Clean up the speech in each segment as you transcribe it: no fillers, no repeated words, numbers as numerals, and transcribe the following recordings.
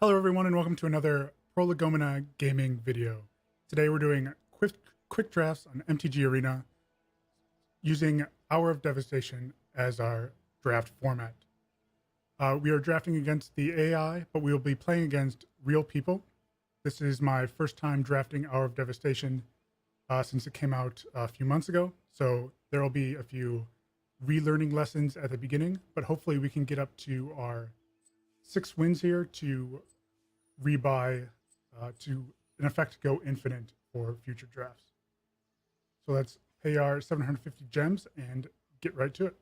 Hello everyone and welcome to another Prolegomena gaming video. Today we're doing quick drafts on MTG Arena using Hour of Devastation as our draft format. We are drafting against the AI, but we will be playing against real people. This is my first time drafting Hour of Devastation since it came out a few months ago, so there will be a few relearning lessons at the beginning, but hopefully we can get up to our 6 wins here to rebuy to in effect go infinite for future drafts. So let's pay our 750 gems and get right to it.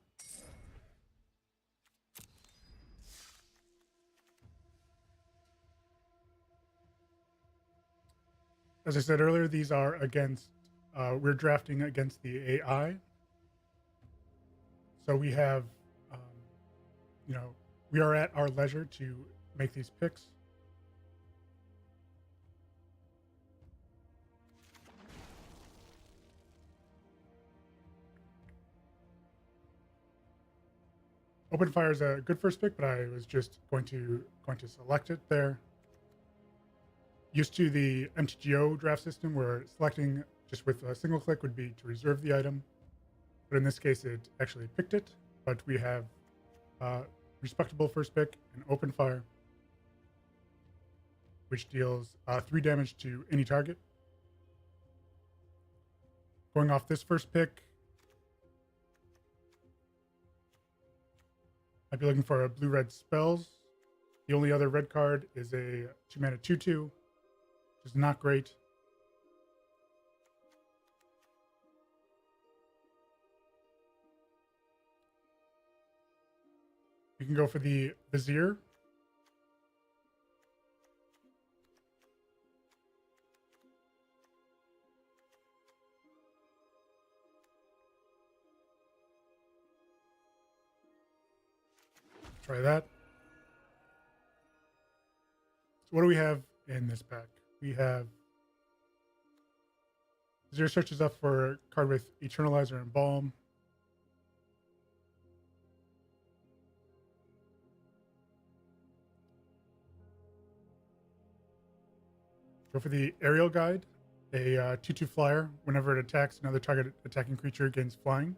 As I said earlier, these are against we're drafting against the AI. So we have we are at our leisure to make these picks. Open fire is a good first pick, but I was just going to select it there. Used to the MTGO draft system where selecting just with a single click would be to reserve the item, but in this case it actually picked it. But we have respectable first pick and open fire, which deals 3 damage to any target. Going off this first pick, I'd be looking for a blue-red spells. The only other red card is a 2-mana 2/2, which is not great. You can go for the Vizier. Try that. So what do we have in this pack? We have Vizier searches up for a card with Eternalizer and Balm. Go for the Aerial Guide, a 2/2 flyer. Whenever it attacks, another target attacking creature gains flying.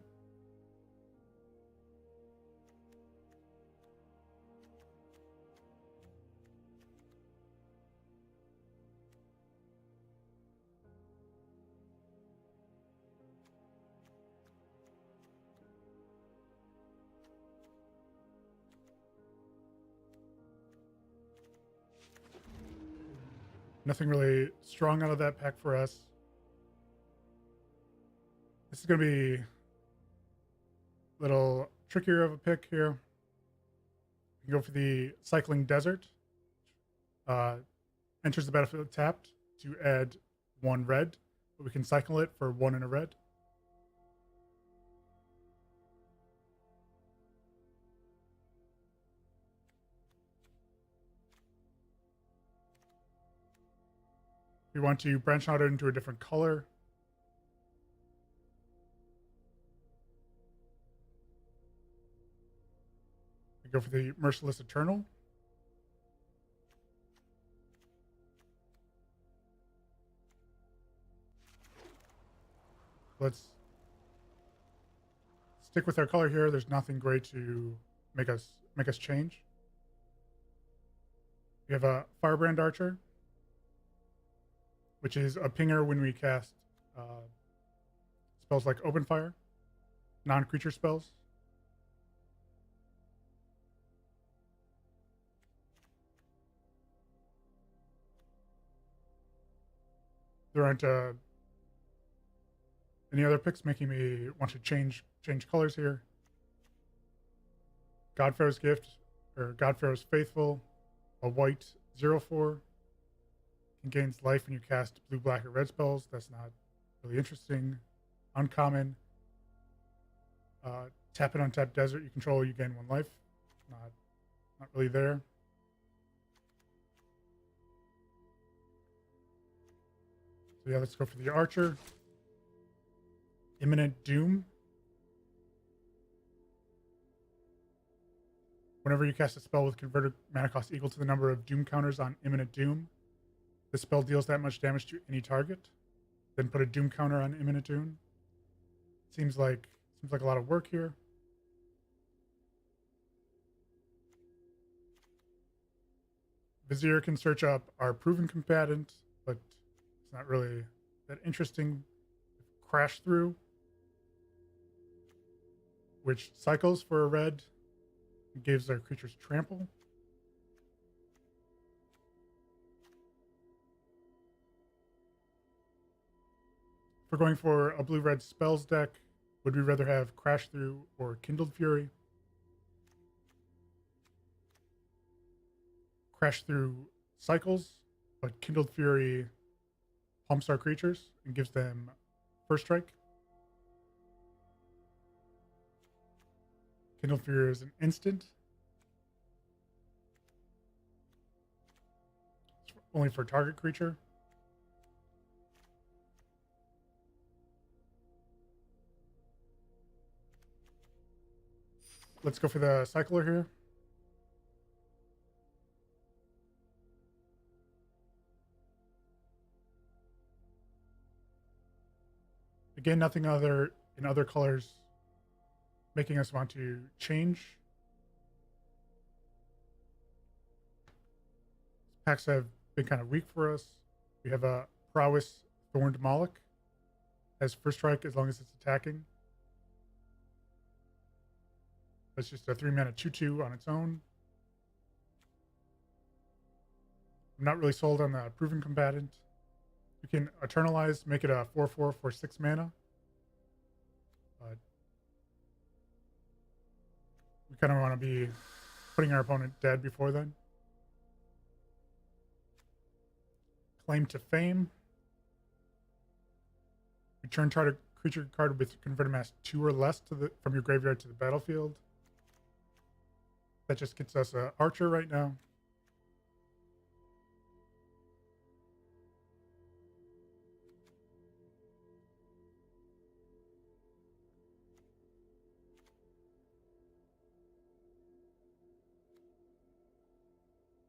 Nothing really strong out of that pack for us. This is going to be a little trickier of a pick here. We can go for the Cycling Desert. Enters the battlefield tapped to add 1 red, but we can cycle it for 1 and a red. We want to branch out into a different color. We go for the Merciless Eternal. Let's stick with our color here. There's nothing great to make us change. We have a Firebrand Archer, which is a pinger when we cast spells like Open Fire, non-creature spells. There aren't any other picks making me want to change colors here. Godfarrow's Gift, or Godfarrow's Faithful, a white 0/4. Gains life when you cast blue, black, or red spells. That's not really interesting. Uncommon. Tap it on tap desert you control, you gain 1 life. Not really there. So yeah, let's go for the Archer. Imminent Doom. Whenever you cast a spell with converted mana cost equal to the number of doom counters on imminent doom, the spell deals that much damage to any target. Then put a doom counter on imminent doom. Seems like a lot of work here. Vizier can search up our proven combatant, but it's not really that interesting. Crash through, which cycles for a red and gives our creatures trample. If we're going for a blue-red spells deck, would we rather have Crash Through or Kindled Fury? Crash Through cycles, but Kindled Fury pumps our creatures and gives them first strike. Kindled Fury is an instant. It's only for target creature. Let's go for the cycler here. Again, nothing other in other colors making us want to change. Packs have been kind of weak for us. We have a Prowess Thorned Moloch. Has first strike as long as it's attacking. It's just a 3-mana 2/2 on its own. I'm not really sold on the proven combatant. We can eternalize, make it a 4/4 for 6 mana. But we kind of want to be putting our opponent dead before then. Claim to Fame. Return target creature card with converted mass 2 or less from your graveyard to the battlefield. That just gets us an Archer right now.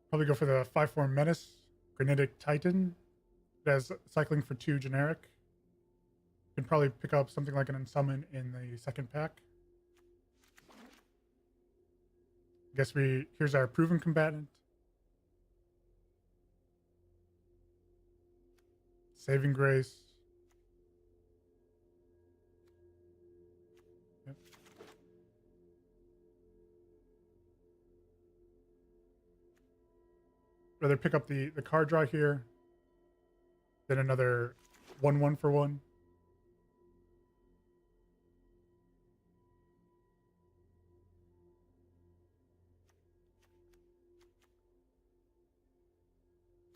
Probably go for the 5/4 Menace, Granitic Titan. It has cycling for 2 generic. You can probably pick up something like an Unsummon in the second pack. I guess here's our proven combatant. Saving Grace. Yep. Rather pick up the card draw here than another 1/1 for 1.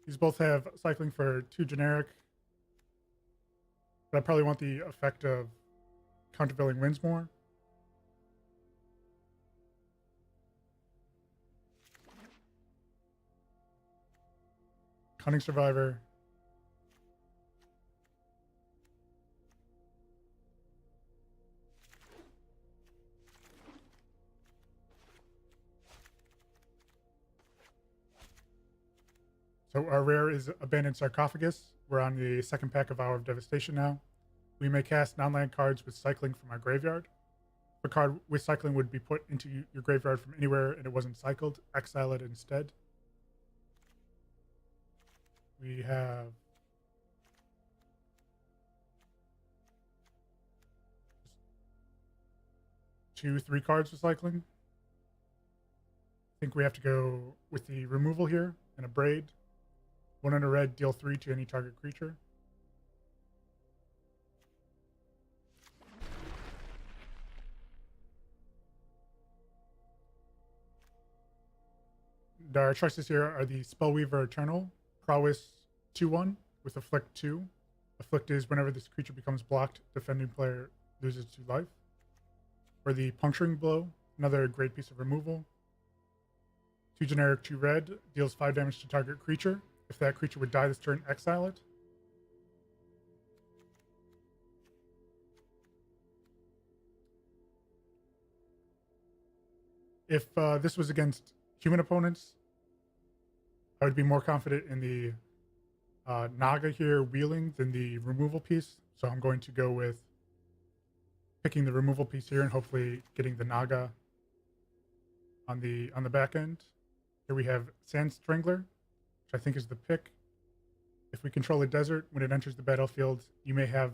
These both have cycling for 2 generic. But I probably want the effect of countervailing winds more. Cunning Survivor. So our rare is Abandoned Sarcophagus. We're on the second pack of Hour of Devastation now. We may cast non-land cards with cycling from our graveyard. If a card with cycling would be put into your graveyard from anywhere and it wasn't cycled, exile it instead. We have two, 3 cards with cycling. I think we have to go with the removal here and a Braid. 1 under red, deal 3 to any target creature. Our choices here are the Spellweaver Eternal, Prowess 2/1 with Afflict 2. Afflict is whenever this creature becomes blocked, defending player loses 2 life. Or the Puncturing Blow, another great piece of removal. 2 generic, 2 red, deals 5 damage to target creature. If that creature would die this turn, exile it. If this was against human opponents, I would be more confident in the Naga here wheeling than the removal piece. So I'm going to go with picking the removal piece here and hopefully getting the Naga on the back end. Here we have Sand Strangler, which I think is the pick. If we control a desert, when it enters the battlefield, you may have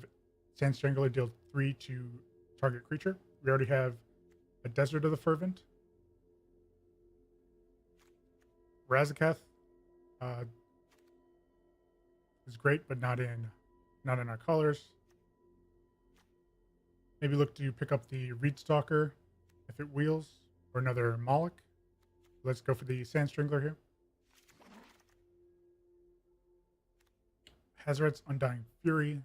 Sand Strangler deal 3 to target creature. We already have a Desert of the Fervent. Razaketh is great, but not in our colors. Maybe look to pick up the Reed Stalker if it wheels, or another Moloch. Let's go for the Sand Strangler here. Hazoret's Undying Fury.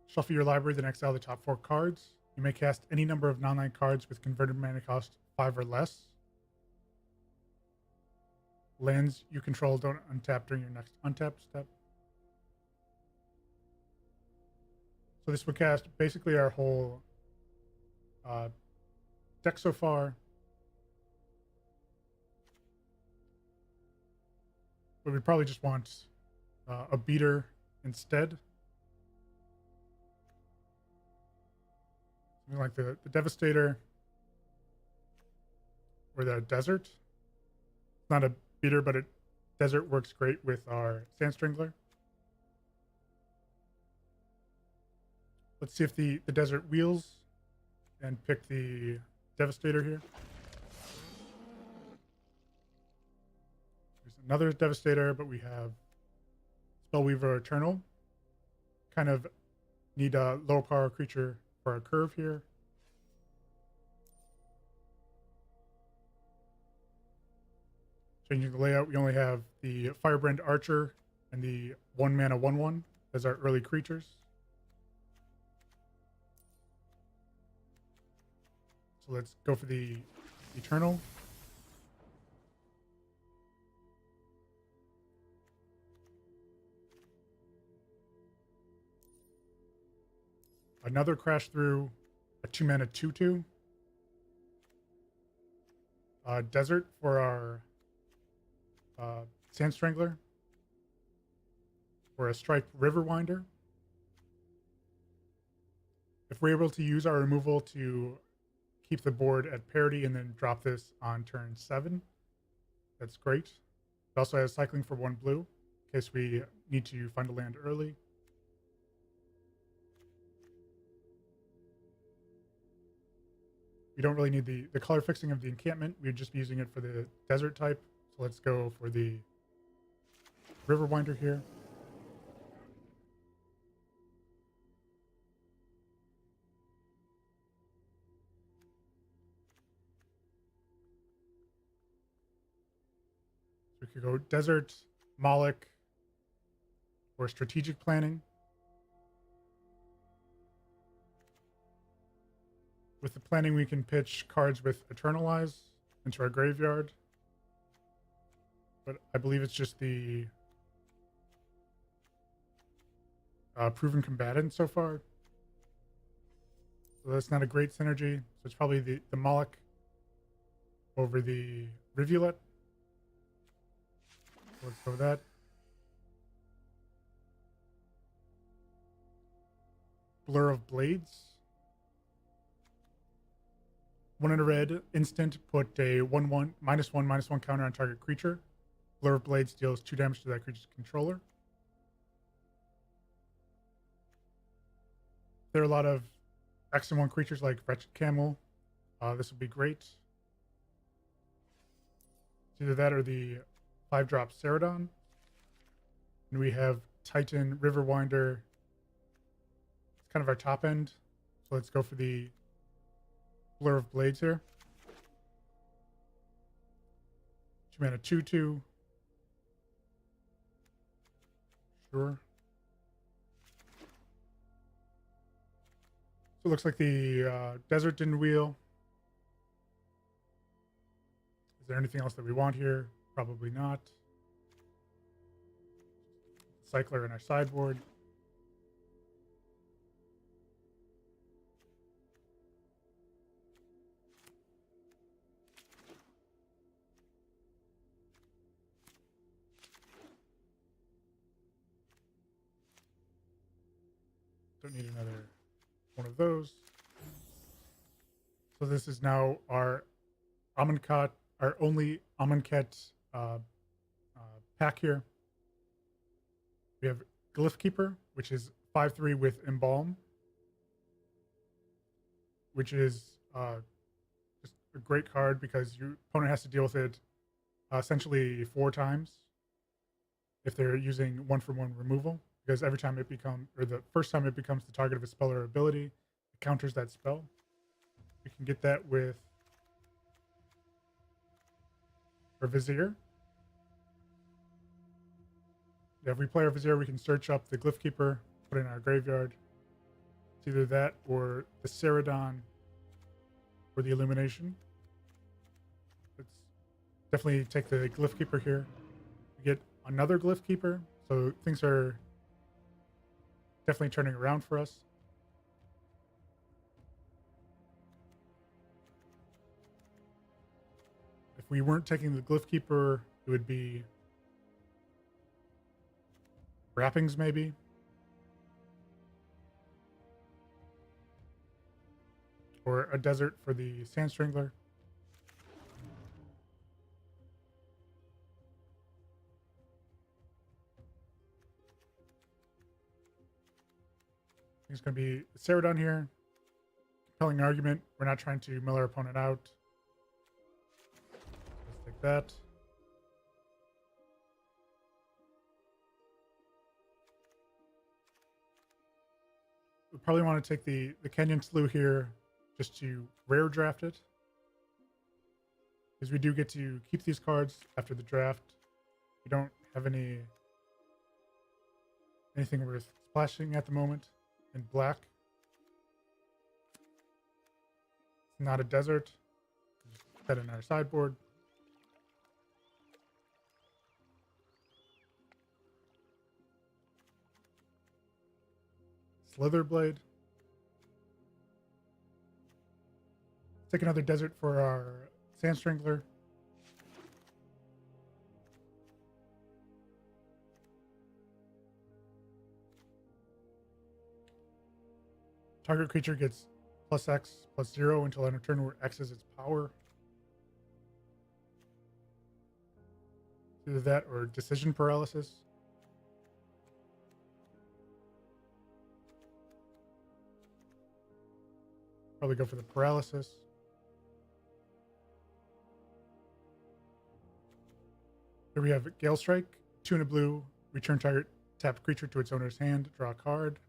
Shuffle your library, then exile the top 4 cards. You may cast any number of non-land cards with converted mana cost 5 or less. Lands you control don't untap during your next untap step. So this would cast basically our whole deck so far. But we probably just want a beater instead. Something like the Devastator or the Desert. It's not a beater, but Desert works great with our Sand Strangler. Let's see if the Desert wheels and pick the Devastator here. There's another Devastator, but we have Spellweaver Eternal. Kind of need a lower power creature for our curve here. Changing the layout, we only have the Firebrand Archer and the 1 mana 1/1 as our early creatures. So let's go for the Eternal. Another Crash Through, a 2 mana 2/2. Desert for our Sand Strangler. Or a Striped Riverwinder. If we're able to use our removal to keep the board at parity and then drop this on turn 7, that's great. It also has cycling for 1 blue in case we need to find a land early. We don't really need the color fixing of the encampment. We'd just be using it for the desert type. So let's go for the Riverwinder here. So we could go Desert, Moloch, or Strategic Planning. With the planning, we can pitch cards with Eternalize into our graveyard. But I believe it's just the Proven Combatant so far. So that's not a great synergy. So it's probably the Moloch over the Rivulet. So let's go with that. Blur of Blades. 1 in a red, instant, put a 1/1, -1/-1 counter on target creature. Blur of Blades deals 2 damage to that creature's controller. There are a lot of X and 1 creatures like Wretched Camel. This would be great. It's either that or the 5-drop Ceradon. And we have Titan, Riverwinder. It's kind of our top end. So let's go for the Blur of Blades here. 2 mana 2/2. Sure. So it looks like the Desert didn't wheel. Is there anything else that we want here? Probably not. Cycler in our sideboard. Don't need another one of those. So this is now our Amonkhet, our only Amonkhet pack here. We have Glyph Keeper, which is 5/3 with Embalm, which is just a great card because your opponent has to deal with it essentially 4 times if they're using 1-for-1 removal. Because every time it becomes, or the first time it becomes the target of a spell or ability, it counters that spell. We can get that with our Vizier. If we play our Vizier, we can search up the Glyph Keeper, put it in our graveyard. It's either that or the Ceradon or the Illumination. Let's definitely take the Glyph Keeper here. We get another Glyph Keeper, so things are definitely turning around for us. If we weren't taking the Glyph Keeper, it would be Wrappings, maybe. Or a Desert for the Sand Strangler. It's going to be Ceradon here. Compelling argument. We're not trying to mill our opponent out. Let's take that. We probably want to take the Canyon Slough here just to rare draft it. Because we do get to keep these cards after the draft. We don't have anything worth splashing at the moment in black. It's not a desert. Just put that in our sideboard. Slitherblade. Take another desert for our Sand Strangler. Target creature gets +X/+0 until end of turn where X is its power. Either that or decision paralysis. Probably go for the paralysis. Here we have Gale Strike, 2 and a blue, return target tapped creature to its owner's hand, draw a card.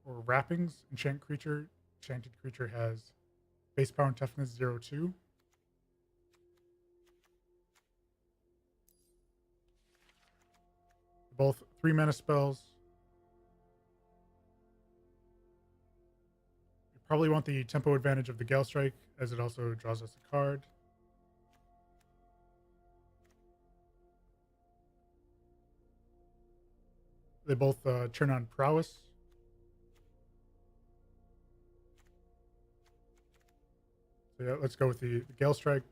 Or Wrappings, enchant creature. Enchanted creature has base power and toughness 0/2. Both 3 mana spells. You probably want the tempo advantage of the Gale Strike, as it also draws us a card. They both turn on prowess. So yeah, let's go with the Gale Strike.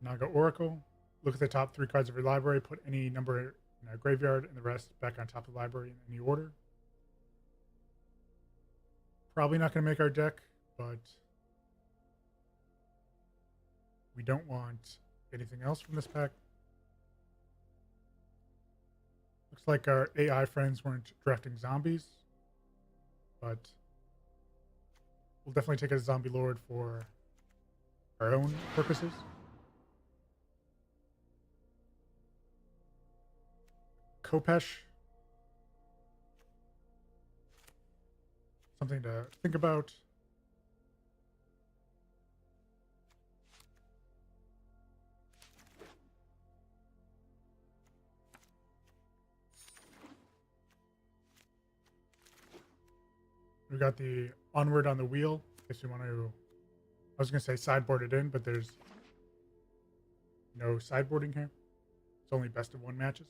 Naga Oracle. Look at the top 3 cards of your library. Put any number in a graveyard and the rest back on top of the library in any order. Probably not going to make our deck, but we don't want anything else from this pack. Looks like our AI friends weren't drafting zombies, but we'll definitely take a Zombie Lord for our own purposes. Kopesh. Something to think about. We got the Onward on the Wheel. In case you want to, I was going to say sideboard it in, but there's no sideboarding here. It's only best of 1 matches.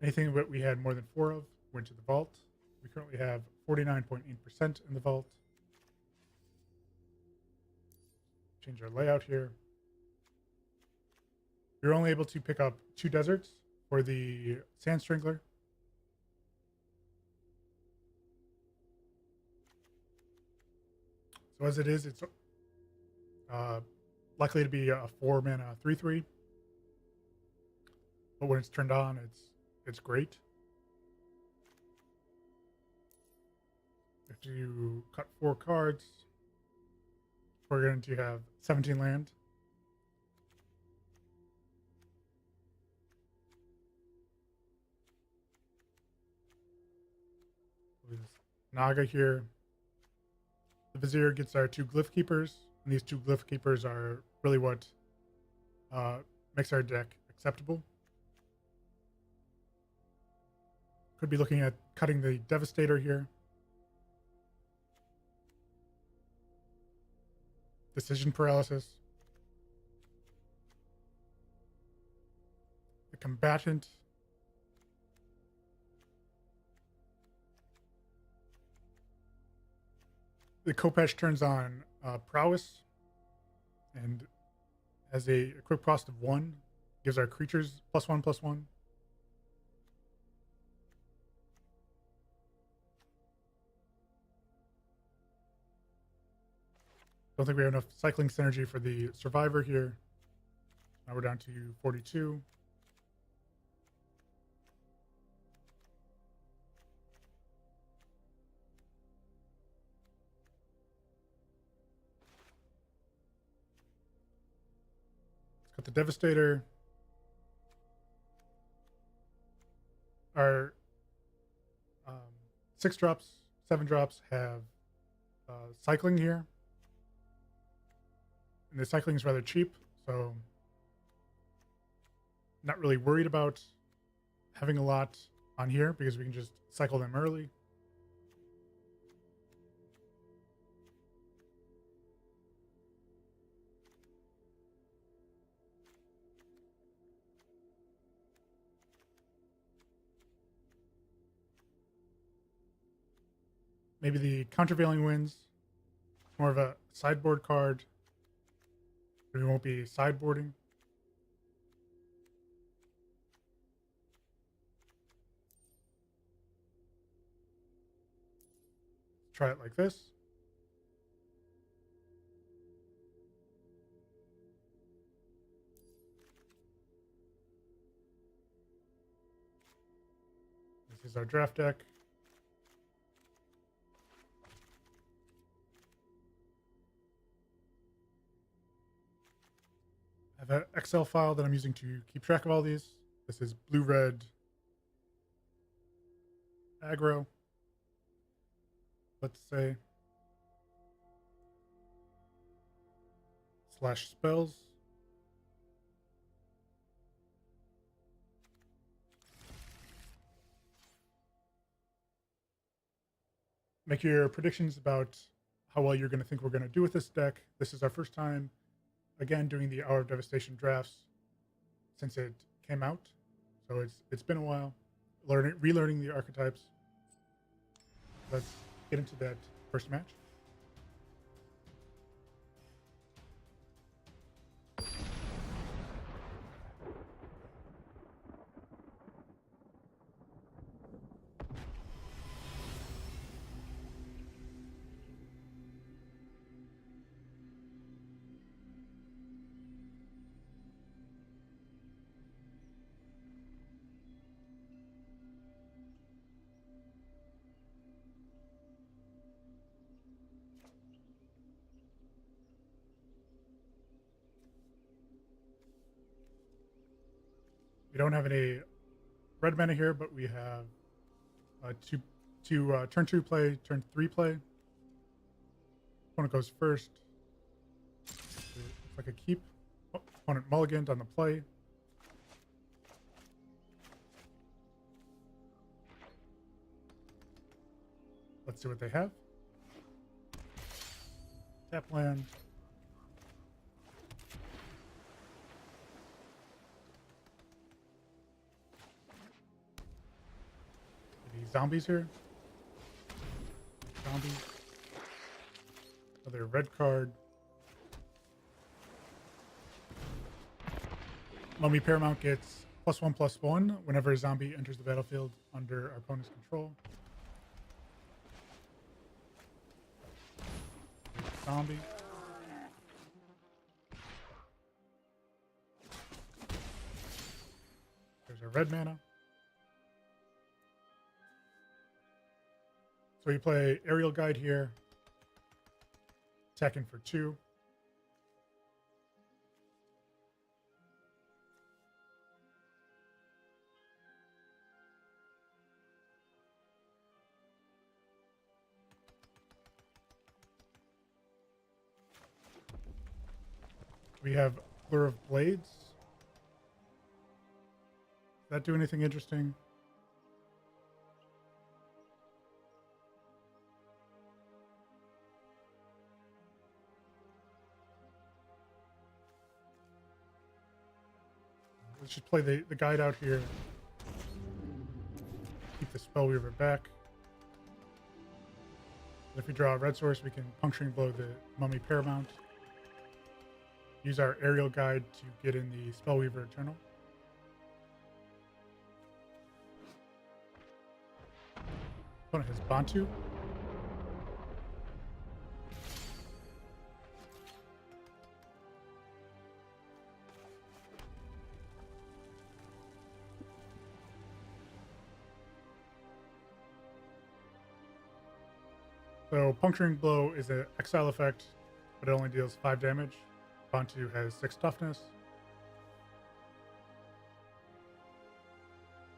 Anything that we had more than 4 of went to the vault. We currently have 49.8% in the vault. Change our layout here. You're only able to pick up 2 deserts for the Sand Strangler. So as it is, it's likely to be a 4 mana 3/3. But when it's turned on, it's great. If you cut 4 cards, we're going to have 17 land. With Naga here. The Vizier gets our 2 Glyph Keepers, and these 2 Glyph Keepers are really what makes our deck acceptable. Could be looking at cutting the Devastator here. Decision Paralysis. The Combatant. The Khopesh turns on Prowess and has a quick cost of 1. Gives our creatures +1/+1. Don't think we have enough cycling synergy for the Survivor here. Now we're down to 42. Let's got the Devastator. Our 6 drops, 7 drops have cycling here. And the cycling is rather cheap, so not really worried about having a lot on here because we can just cycle them early. Maybe the Countervailing Winds, more of a sideboard card. We won't be sideboarding. Try it like this. This is our draft deck. I have an Excel file that I'm using to keep track of all these. This is blue-red aggro, let's say, /spells. Make your predictions about how well you're going to think we're going to do with this deck. This is our first time, again, doing the Hour of Devastation drafts since it came out. So it's been a while. Relearning the archetypes. Let's get into that first match. We don't have any red mana here, but we have turn 2 play, turn 3 play. Opponent goes first. Looks like a keep. Opponent mulliganed on the play. Let's see what they have. Tap land. Zombies here. Zombies. Another red card. Mummy Paramount gets +1/+1 whenever a zombie enters the battlefield under our opponent's control. Zombie. There's our red mana. So we play Aerial Guide here, attacking for 2. We have Lure of Blades. Does that do anything interesting? Let's just play the guide out here. Keep the Spellweaver back. If we draw a red source, we can Puncturing Blow the Mummy Paramount. Use our Aerial Guide to get in the Spellweaver Eternal. Opponent has Bantu. So Puncturing Blow is an exile effect, but it only deals 5 damage. Bantu has 6 toughness.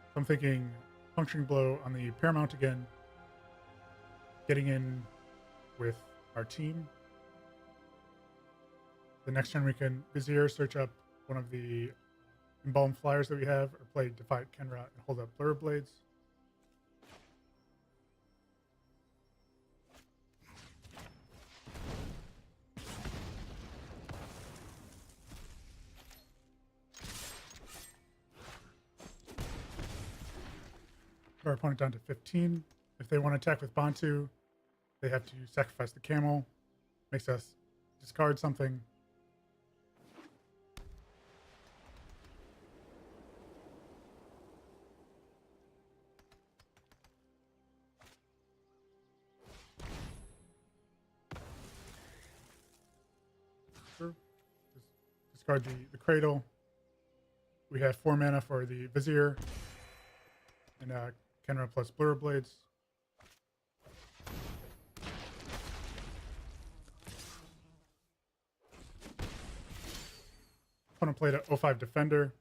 So I'm thinking Puncturing Blow on the Paramount again, getting in with our team. The next turn we can Vizier, search up one of the Embalmed Flyers that we have, or play Defiant Kenra and hold up Blur Blades. Our opponent down to 15. If they want to attack with Bantu, they have to sacrifice the camel. Makes us discard something. Sure. Discard the cradle. We have 4 mana for the Vizier and Kenra plus Blur Blades. Opponent played an 05 Defender.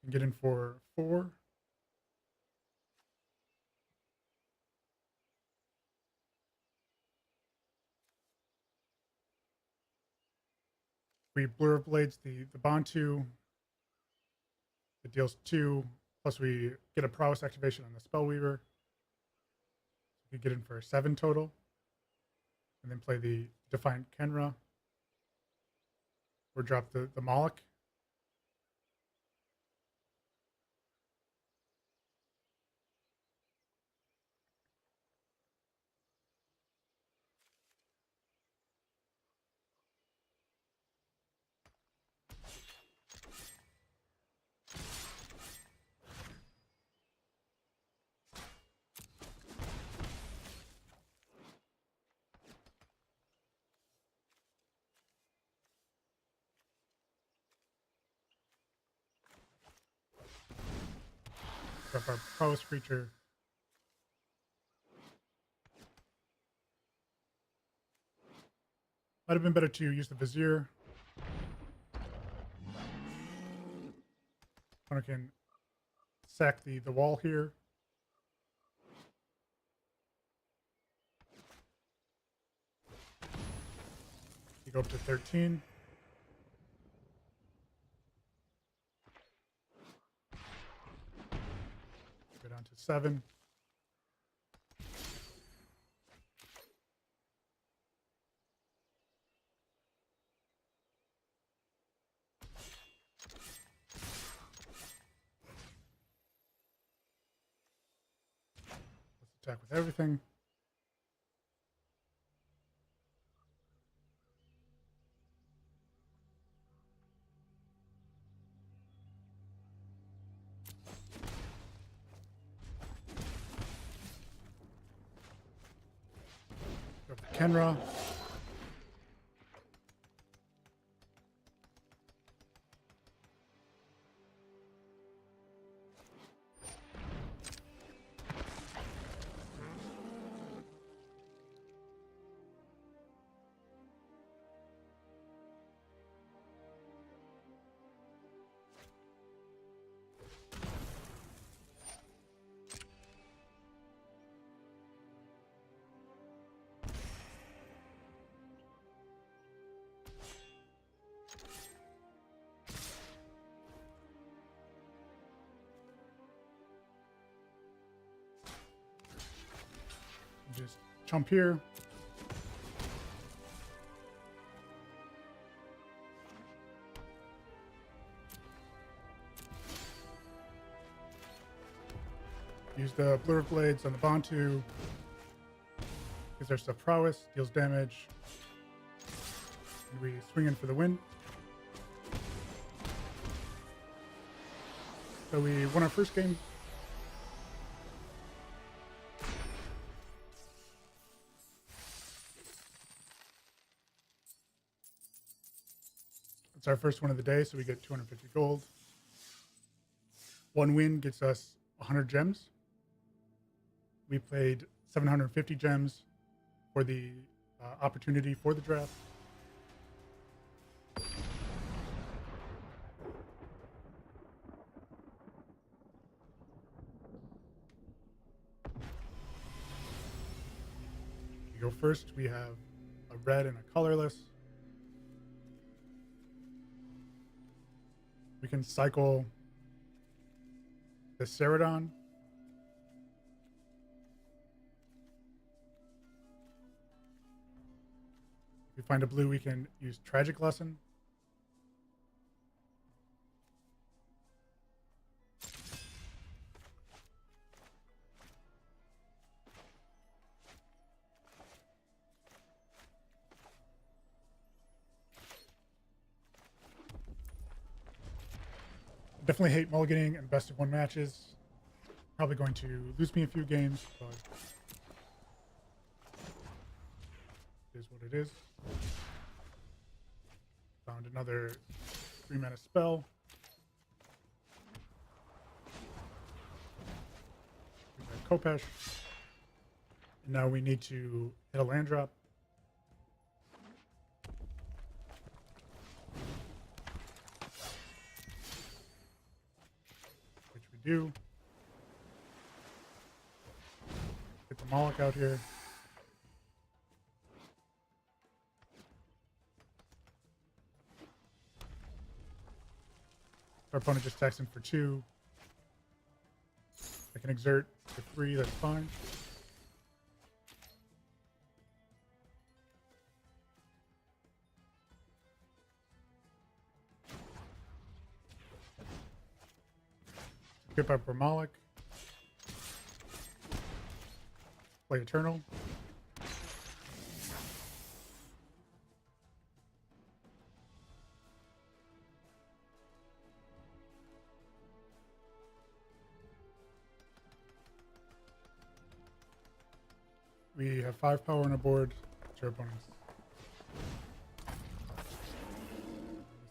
And get in for 4. We Blur Blades the Bantu. It deals 2, plus we get a prowess activation on the Spellweaver. We get in for 7 total. And then play the Defiant Kenra. Or drop the Moloch. Drop our prowess creature. Might have been better to use the Vizier. Opponent can sack the wall here. You go up to 13. Go down to 7. attack with everything. Go for Kenra. Just chump here. Use the Blur of Blades on the Bantu. Gives our stuff prowess, deals damage. And we swing in for the win. So we won our first game. It's our first one of the day, so we get 250 gold. One win gets us 100 gems. We played 750 gems for the opportunity for the draft. We go first. We have a red and a colorless. We can cycle the Ceradon. If we find a blue, we can use Tragic Lesson. Definitely hate mulliganing and best of one matches. Probably going to lose me a few games, but it is what it is. Found another 3-mana spell. We got Kopesh. And now we need to hit a land drop. Which we do. Get the Moloch out here. Our opponent just attacks him for 2. I can exert for 3, that's fine. Skip up Moloch. Play Eternal. We have 5 power on our board to our opponents.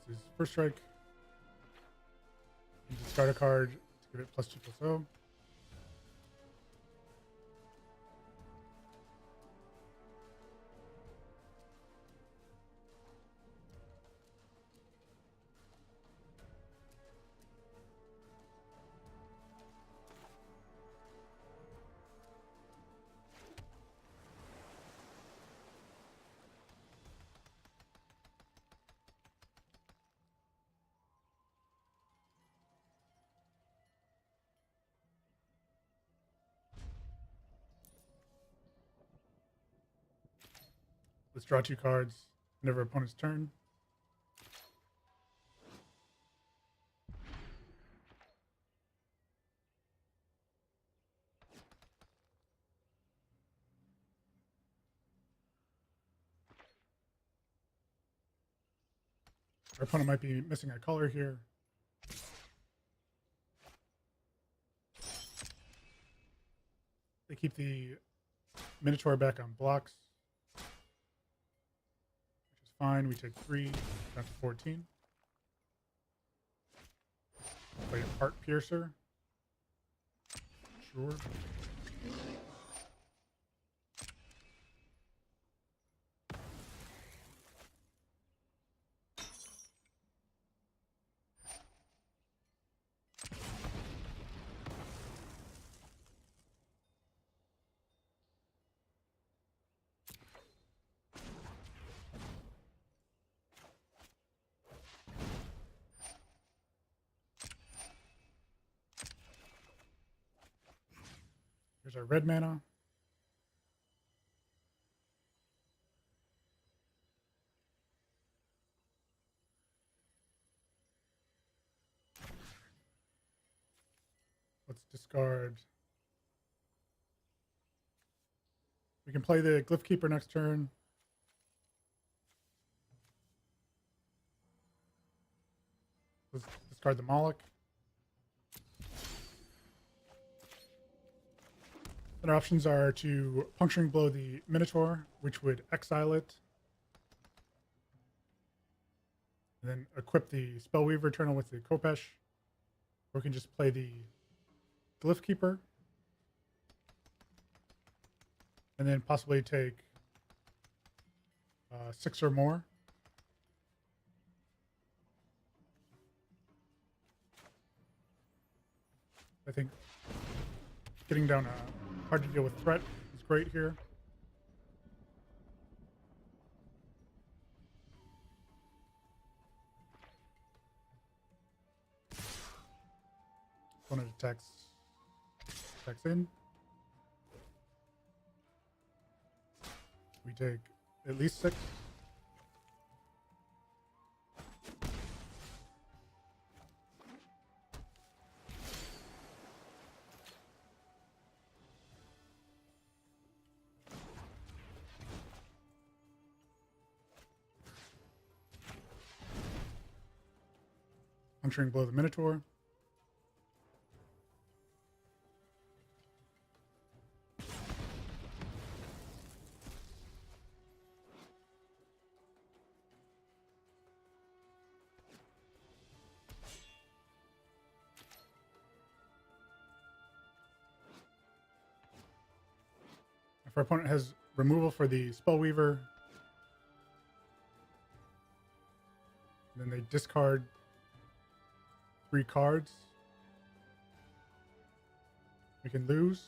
This is first strike. You discard a card to give it +2/+0. Let's draw 2 cards. Whenever opponent's turn. Our opponent might be missing a color here. They keep the Minotaur back on blocks, which is fine. We take 3, down to 14. Play Art Piercer. Sure. Here's our red mana. Let's discard. We can play the Glyph Keeper next turn. Let's discard the Moloch. And our options are to Puncturing Blow the Minotaur, which would exile it. And then equip the Spellweaver Eternal with the Kopesh. Or we can just play the Glyph Keeper. And then possibly take 6 or more. I think getting down a hard to deal with threat is great here. Opponent attacks in. We take at least 6. Puncturing Blow the Minotaur. If our opponent has removal for the Spellweaver, then they discard 3 cards. We can lose.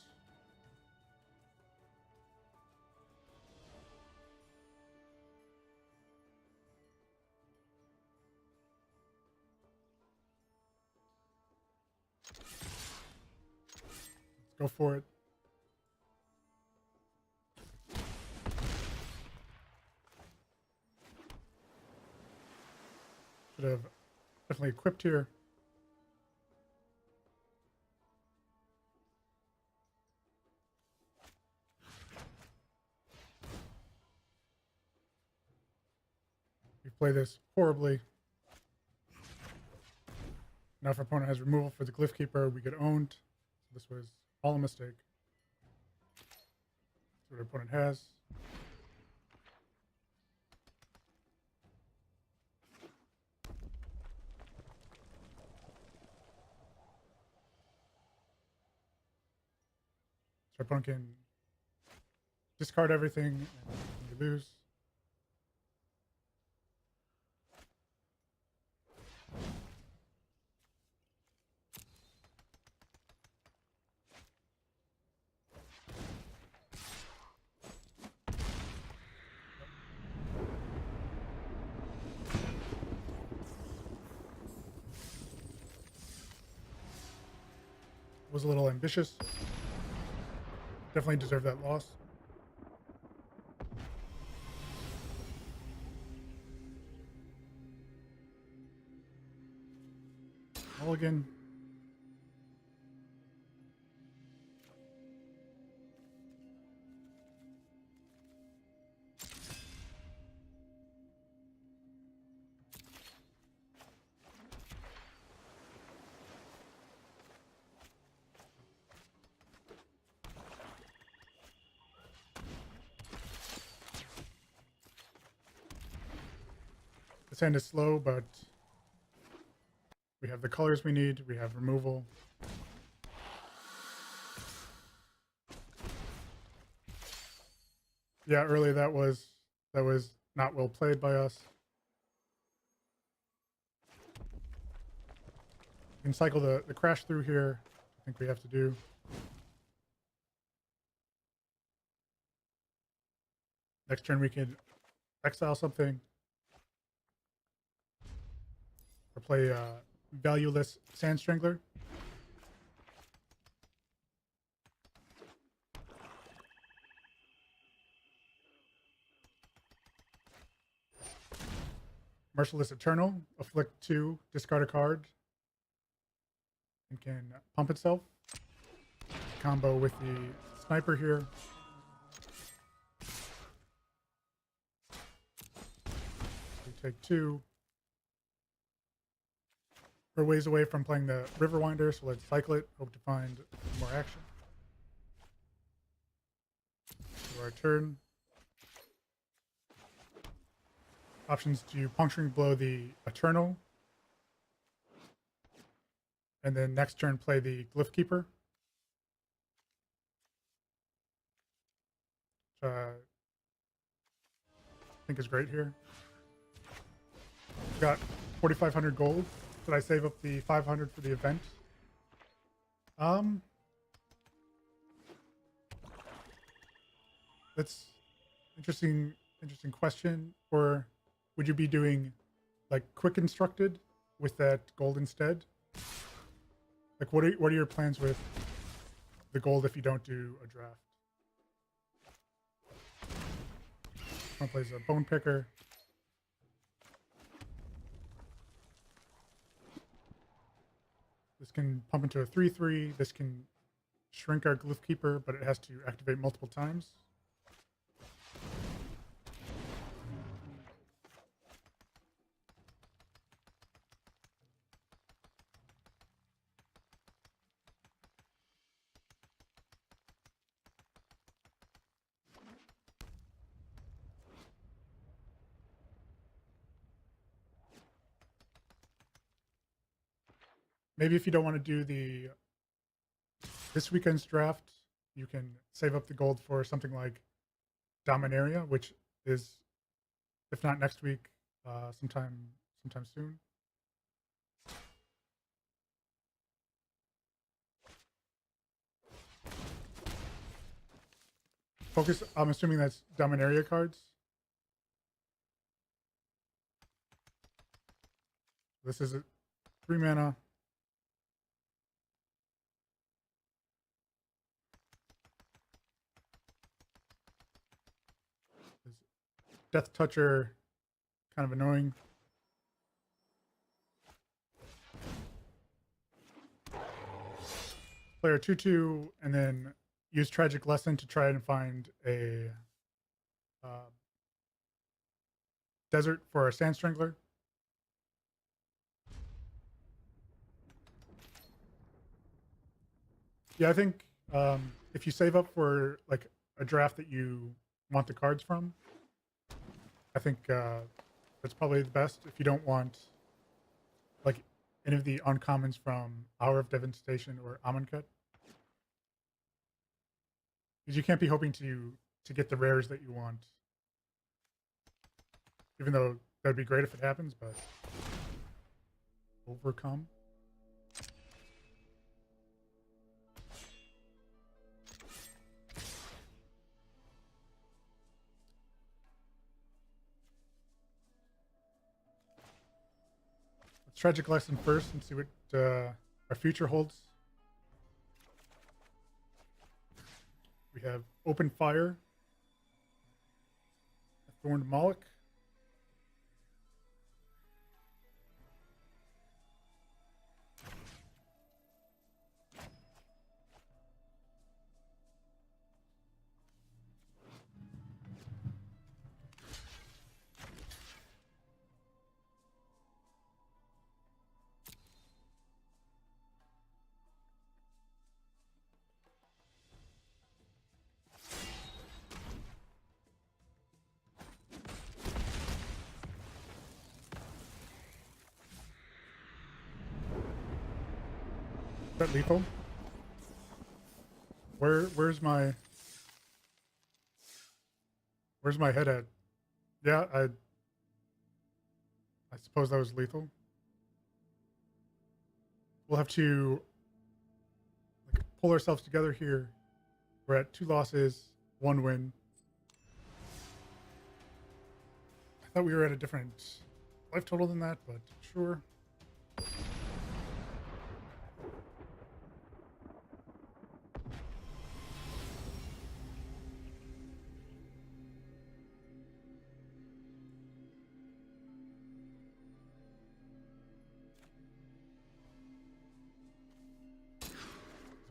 Let's go for it. Should have definitely equipped here. We play this horribly. Now if our opponent has removal for the Glyph Keeper, we get owned. So this was all a mistake. That's what our opponent has. So our opponent can discard everything and we lose. Was a little ambitious. Definitely deserved that loss. Mulligan. This hand is slow, but we have the colors we need. We have removal. Yeah, early that was not well played by us. We can cycle the crash through here. I think we have to do. Next turn we can exile something. Or play valueless Sand Strangler. Merciless Eternal, afflict 2, discard a card, and can pump itself. Combo with the sniper here. We take 2. We're ways away from playing the Riverwinder, so let's cycle it. Hope to find more action. So our turn. Options to Puncturing Blow the Eternal. And then next turn play the Glyph Keeper. Which I think is great here. Got 4,500 gold. Should I save up the 500 for the event? That's interesting question. Or would you be doing like quick instructed with that gold instead? Like what are your plans with the gold if you don't do a draft? One plays a Bone Picker. This can pump into a 3/3. This can shrink our Glyph Keeper, but it has to activate multiple times. Maybe if you don't want to do this weekend's draft, you can save up the gold for something like Dominaria, which is, if not next week, sometime soon. Focus. I'm assuming that's Dominaria cards. This is a 3 mana. Death Toucher, kind of annoying. Player 2/2, and then use Tragic Lesson to try and find a desert for a Sand Strangler. Yeah, I think if you save up for like a draft that you want the cards from, I think that's probably the best. If you don't want like any of the uncommons from Hour of Devastation or Amonkhet, because you can't be hoping to get the rares that you want, even though that'd be great if it happens, but overcome. Tragic Lesson first and see what our future holds. We have Open Fire, a Thorned Moloch, that lethal? Where's my head at? Yeah, I suppose that was lethal. We'll have to like pull ourselves together here. We're at 2 losses, 1 win. I thought we were at a different life total than that, but sure.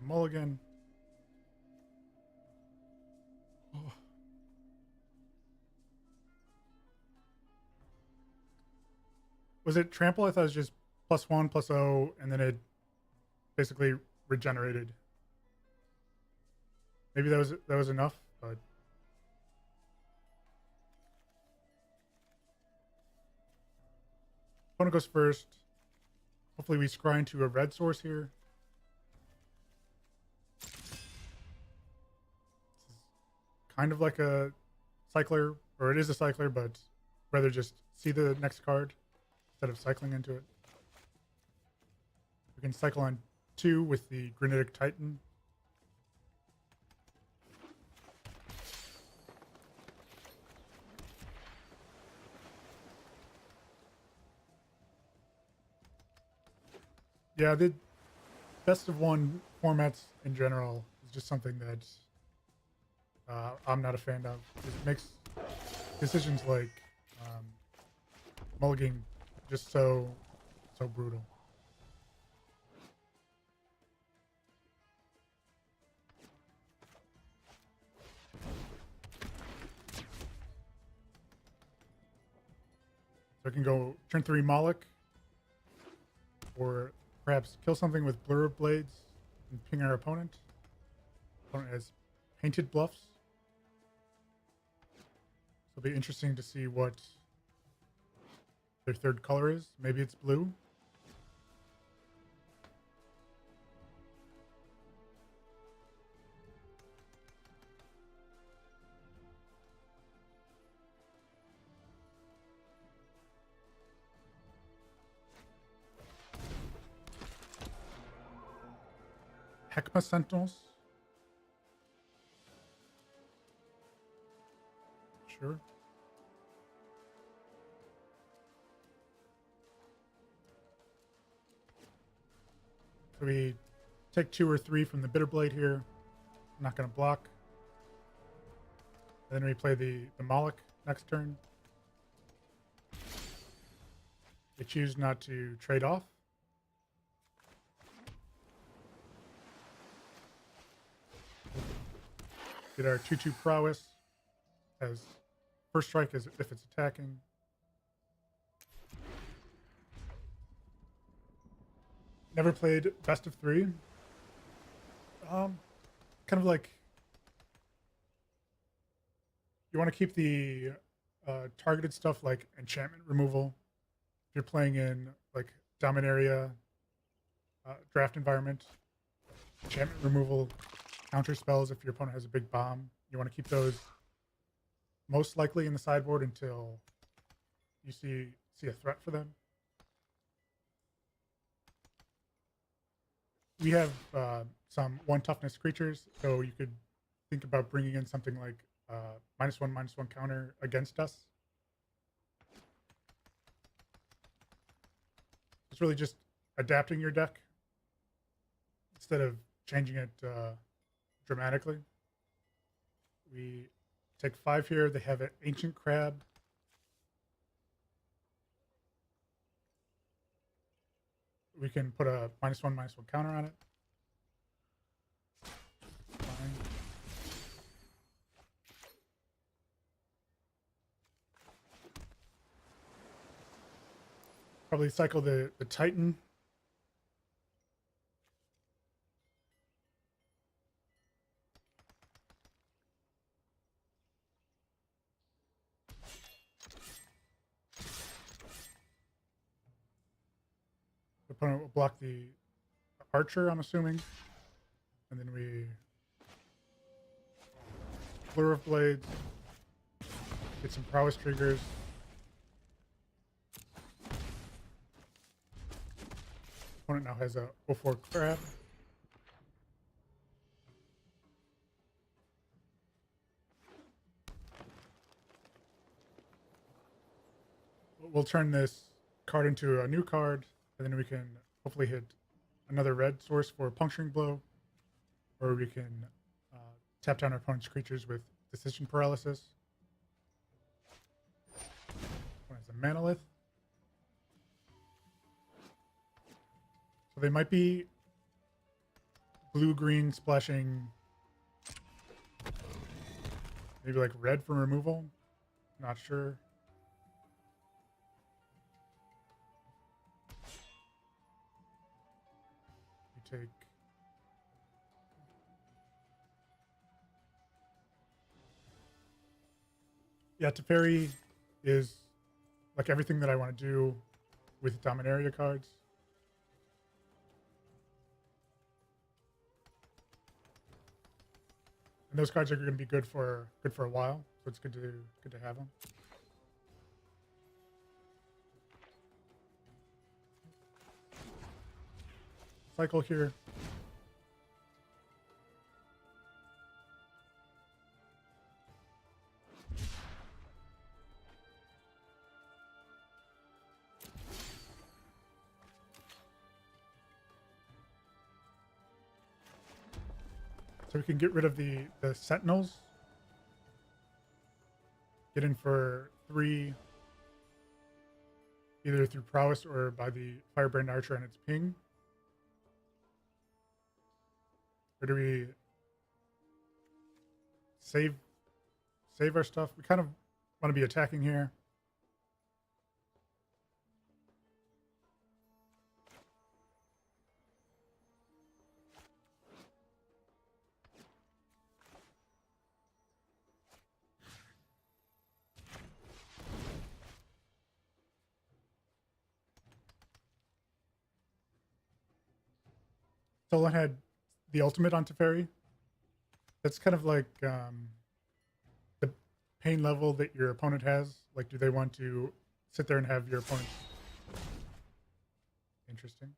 Mulligan. Oh. Was it trample? I thought it was just +1 +0, and then it basically regenerated. Maybe that was enough, but opponent goes first. Hopefully we scry into a red source here. Kind of like a cycler, or it is a cycler, but rather just see the next card instead of cycling into it. We can cycle on 2 with the Granitic Titan. Yeah, the best of 1 formats in general is just something that I'm not a fan of. It makes decisions like mulliganing just so brutal. So I can go turn 3 Moloch, or perhaps kill something with Blur Blades and ping our opponent. Opponent has painted bluffs. So it'll be interesting to see what their 3rd color is. Maybe it's blue. Heckma Sentinels. Sure. So we take 2 or 3 from the Bitterblade here. I'm not going to block. And then we play the Moloch next turn. They choose not to trade off. Get our 2/2 prowess as first strike as if it's attacking. Never played best of 3. Kind of like you want to keep the targeted stuff like enchantment removal. If you're playing in like Dominaria draft environment, enchantment removal, counter spells if your opponent has a big bomb. You want to keep those most likely in the sideboard until you see a threat for them. We have some 1 toughness creatures, so you could think about bringing in something like -1/-1 counter against us. It's really just adapting your deck instead of changing it dramatically. We take 5 here. They have an Ancient Crab. We can put a -1/-1 counter on it. Fine. Probably cycle the Titan. The opponent will block the archer, I'm assuming. And then we Fleur of Blades, get some prowess triggers. Opponent now has a 0-4 crab. We'll turn this card into a new card, and then we can hopefully hit another red source for Puncturing Blow, or we can tap down our opponent's creatures with Decision Paralysis. One has a Manolith. So they might be blue-green splashing, maybe like red for removal. Not sure. We take Teferi is like everything that I want to do with Dominaria cards. And those cards are going to be good for a while, so it's good to have them. Cycle here. So we can get rid of the Sentinels. Get in for 3, either through Prowess or by the Firebrand Archer and its ping. Or do we save our stuff? We kind of want to be attacking here. Solan had the ultimate on Teferi. That's kind of like the pain level that your opponent has. Like, do they want to sit there and have your opponent? Interesting.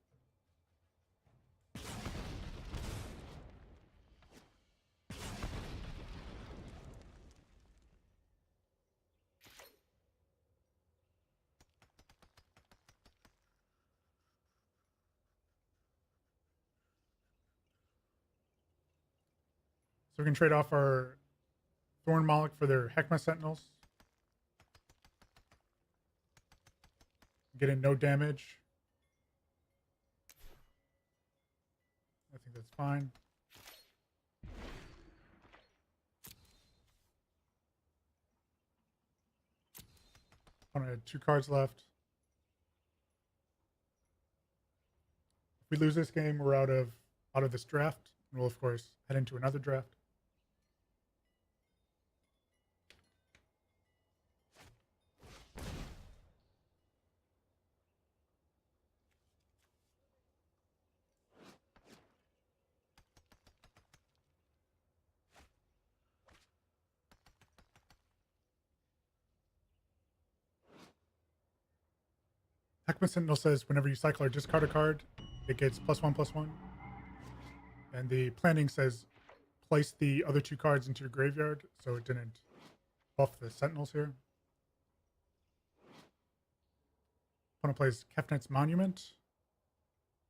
So we can trade off our Thorn Moloch for their Heckma Sentinels. Get in no damage. I think that's fine. Opponent had 2 cards left. If we lose this game, we're out of this draft. And we'll of course head into another draft. Heckma Sentinel says whenever you cycle or discard a card, it gets +1/+1. And the planning says place the other 2 cards into your graveyard, so it didn't buff the Sentinels here. Opponent plays Kefnet's Monument,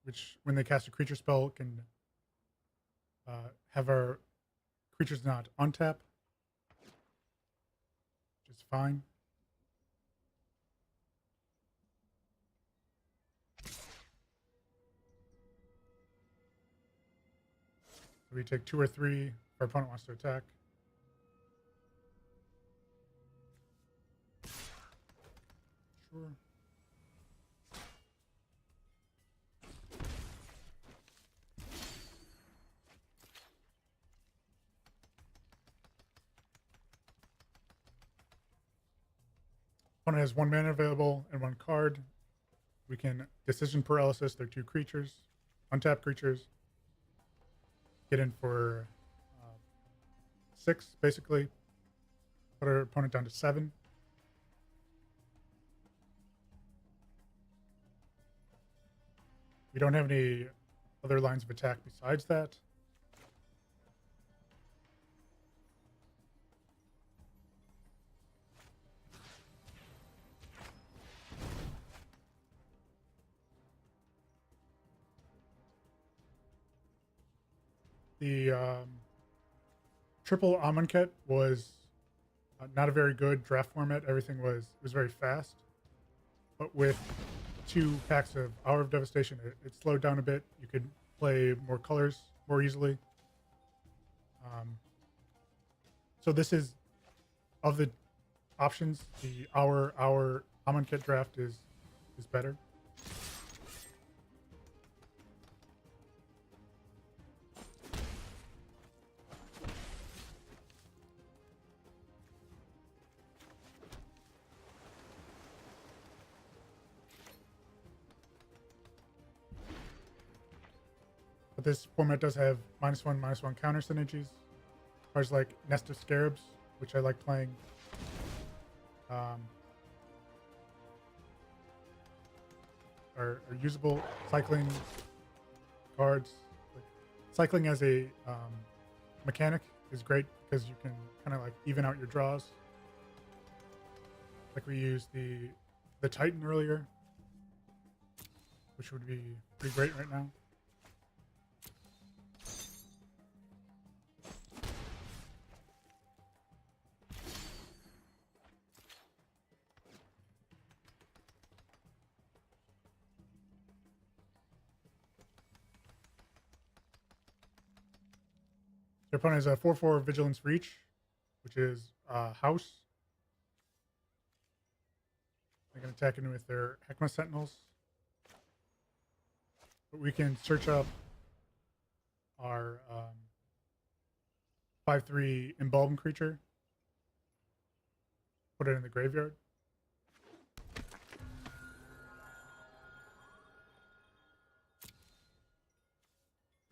which when they cast a creature spell can have our creatures not untap, which is fine. So we take 2 or 3 if our opponent wants to attack. Sure. Opponent has 1 mana available and 1 card. We can Decision Paralysis their 2 creatures. untap creatures, get in for 6, basically. Put our opponent down to 7. We don't have any other lines of attack besides that. The triple Amonkhet was not a very good draft format. Everything was very fast, but with 2 packs of Hour of Devastation, it slowed down a bit. You could play more colors more easily. So this is, of the options, the Hour Amonkhet draft is better. But this format does have -1/-1 counter synergies. Cards like Nest of Scarabs, which I like playing. Are usable. Cycling cards. Like, cycling as a mechanic is great because you can kind of like even out your draws. Like we used the Titan earlier, which would be pretty great right now. Your opponent has a 4/4 Vigilance Reach, which is House. They can attack in with their Heckma Sentinels. But we can search up our 5/3 Embalm creature. Put it in the graveyard.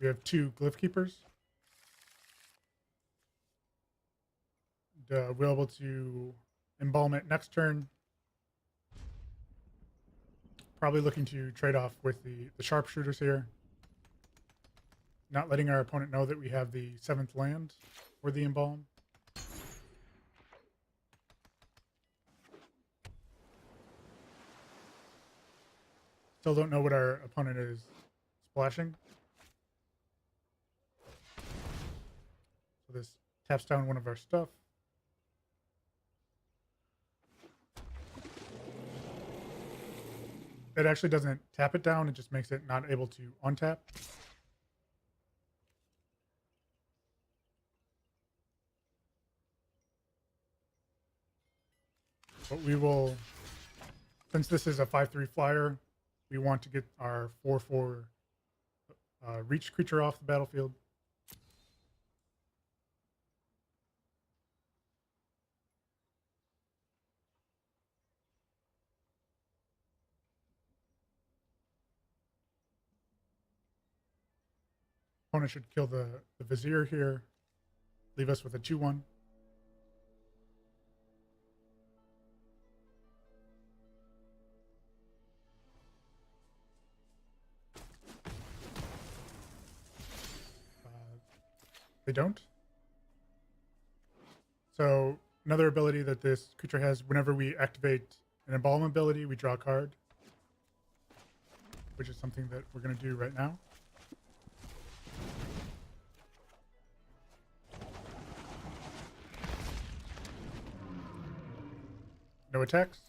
We have 2 Glyph Keepers. We're able to embalm it next turn. Probably looking to trade off with the sharpshooters here. Not letting our opponent know that we have the 7th land for the embalm. Still don't know what our opponent is splashing. So this taps down one of our stuff. It actually doesn't tap it down, it just makes it not able to untap. But we will, since this is a 5/3 flyer, we want to get our 4/4 reach creature off the battlefield. Opponent should kill the Vizier here, leave us with a 2/1. They don't. So another ability that this creature has, whenever we activate an embalm ability, we draw a card, which is something that we're going to do right now. No attacks.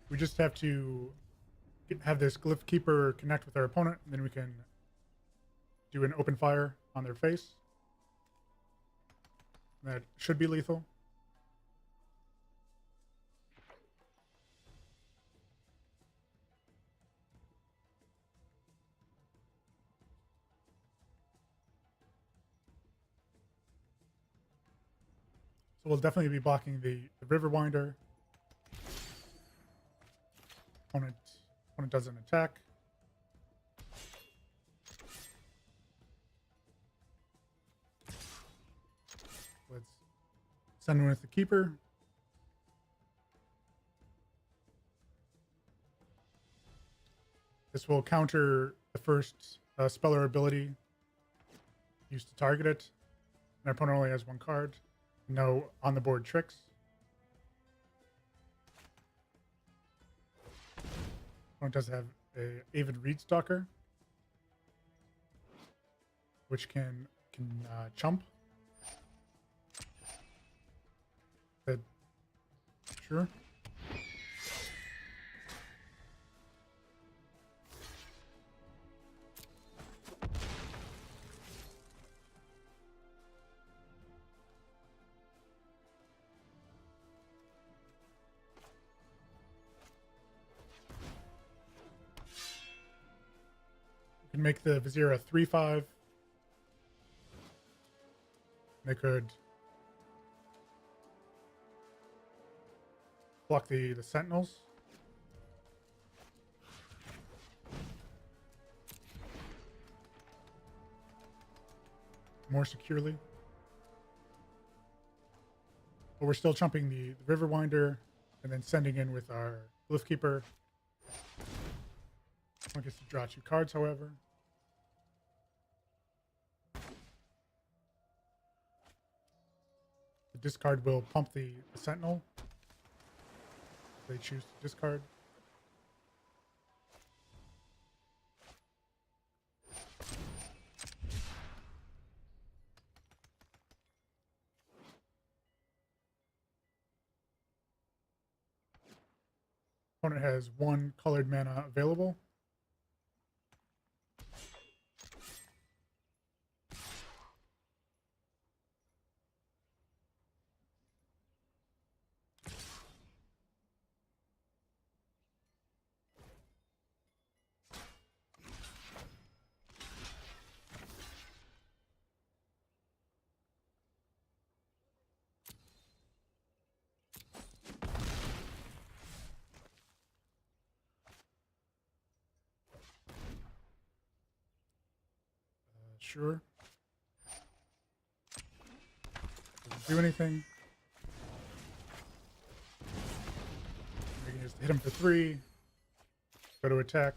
We just have to have this Glyph Keeper connect with our opponent, and then we can do an open fire on their face. That should be lethal. So we'll definitely be blocking the Riverwinder. Opponent doesn't attack. Send in with the keeper. This will counter the first spell or ability used to target it. And our opponent only has one card. No on the board tricks. Opponent does have a Avid Reedstalker, which can chump. Sure. You can make the Vizier a 3/5. They could block the Sentinels. More securely. But we're still chumping the Riverwinder and then sending in with our Glyphkeeper. One gets to draw 2 cards, however. The discard will pump the Sentinel. They choose to discard. Opponent has 1 colored mana available. Sure. Doesn't do anything. We can just hit him for 3. Go to attack.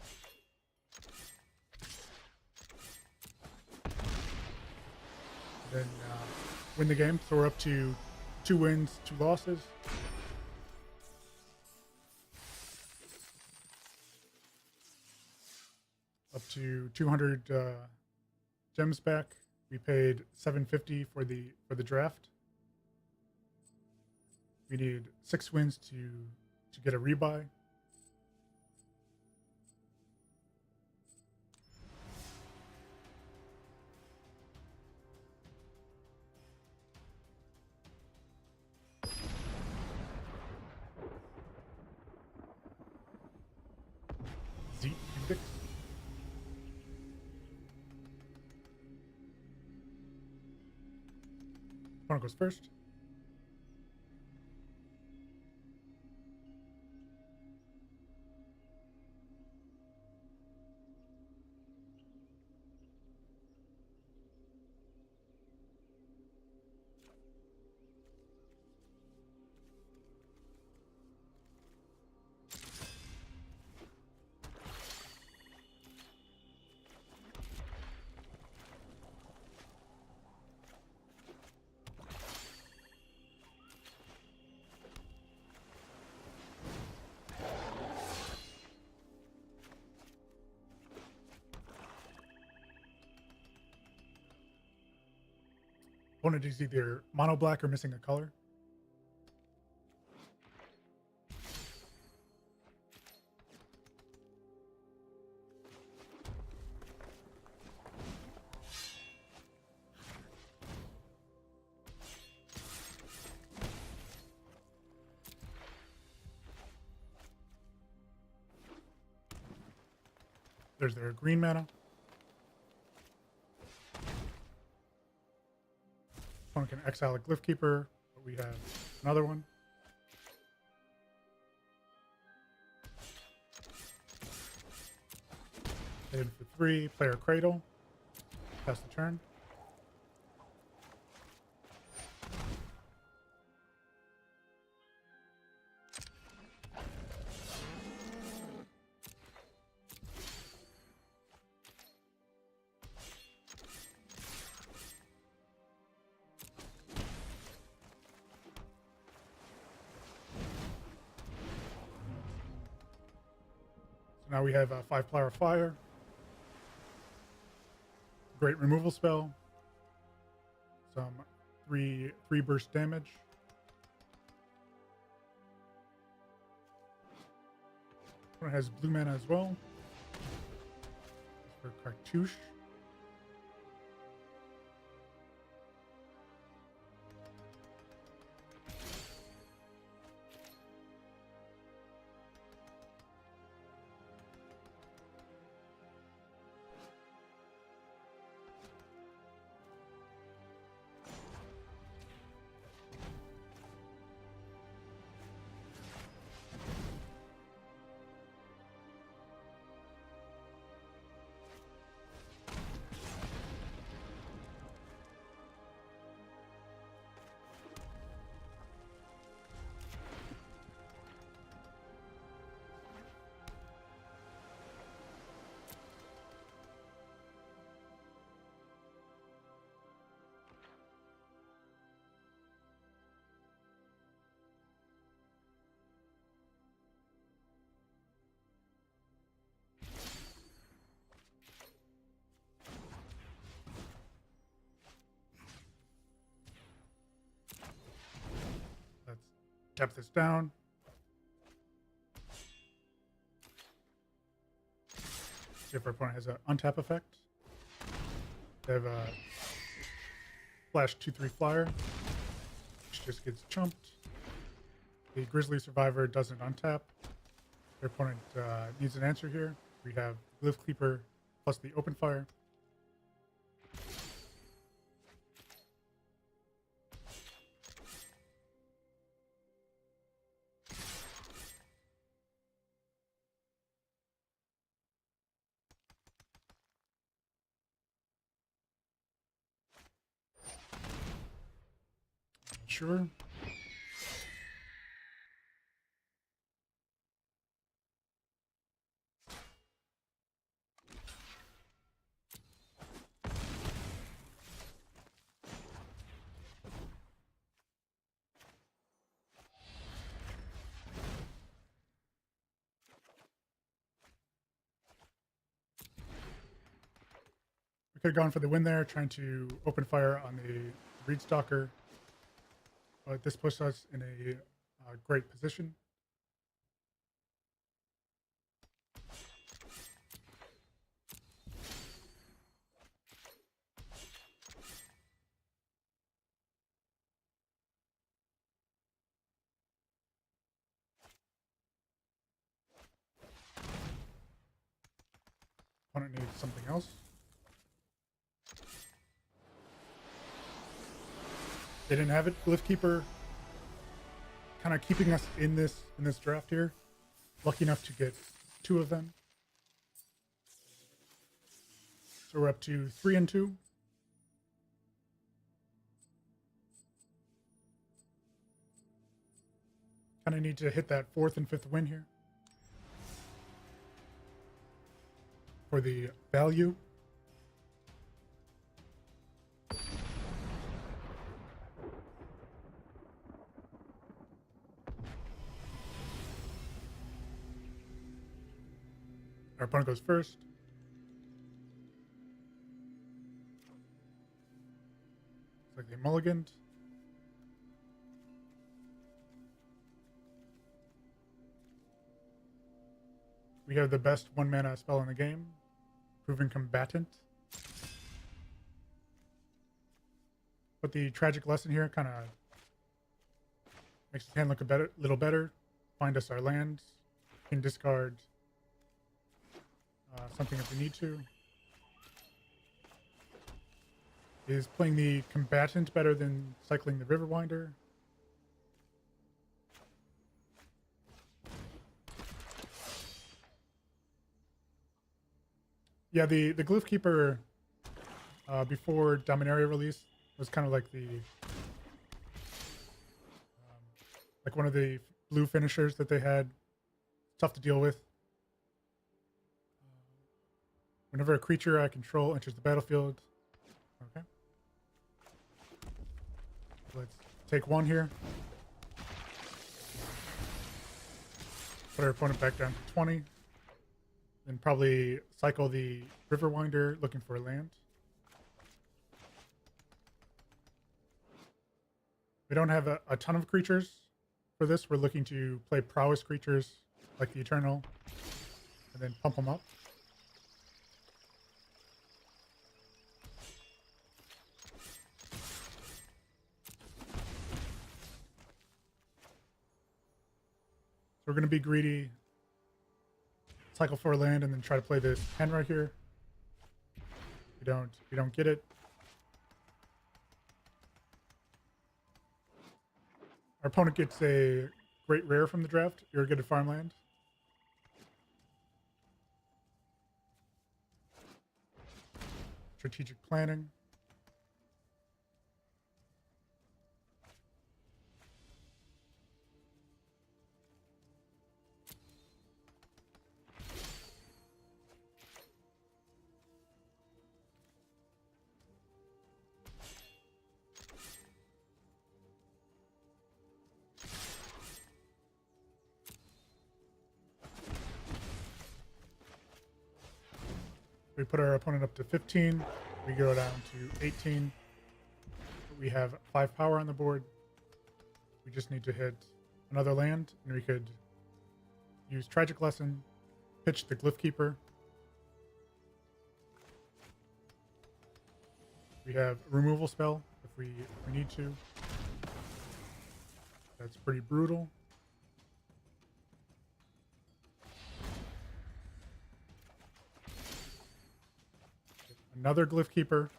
Then win the game. So we're up to 2 wins, 2 losses. Up to 200 gems back. We paid $750 for the draft. We need 6 wins to get a rebuy. Z6. Opponent goes first. Opponent is either mono black or missing a color. There's their green mana. Opponent can exile a Glyphkeeper, but we have another one. Hit him for 3, player Cradle. Pass the turn. So now we have a 5-flower fire. Great removal spell. Some three burst damage. One has blue mana as well. For Cartouche. Let's tap this down. See if our opponent has an untap effect. They have a flash 2/3 flyer, which just gets chumped. The Grizzly Survivor doesn't untap. Their opponent needs an answer here. We have Glyph Keeper plus the open fire. Sure. We could have gone for the win there, trying to open fire on the Reed Stalker. But this puts us in a great position. Opponent needs something else. They didn't have it. Glyph Keeper kind of keeping us in this draft here. Lucky enough to get 2 of them. So we're up to 3-2. Kind of need to hit that 4th and 5th win here for the value. Our opponent goes first. Looks like they mulliganed. We have the best 1-mana spell in the game, Proven Combatant. But the tragic lesson here kind of makes his hand look a little better. Find us our lands. We can discard something if we need to. Is playing the Combatant better than cycling the Riverwinder? Yeah, the Glyph Keeper before Dominaria release was kind of like the like one of the blue finishers that they had. Tough to deal with. Whenever a creature I control enters the battlefield. Okay. Let's take 1 here. Put our opponent back down to 20. Then probably cycle the River Winder looking for land. We don't have a ton of creatures for this. We're looking to play prowess creatures like the Eternal and then pump them up. So we're going to be greedy, cycle for land, and then try to play this pen right here. If we don't get it. Our opponent gets a great rare from the draft, irrigated farmland. Strategic planning. We put our opponent up to 15. We go down to 18. We have 5 power on the board. We just need to hit another land, and we could use Tragic Lesson, pitch the Glyph Keeper. We have a removal spell if we need to. That's pretty brutal. Another Glyph Keeper.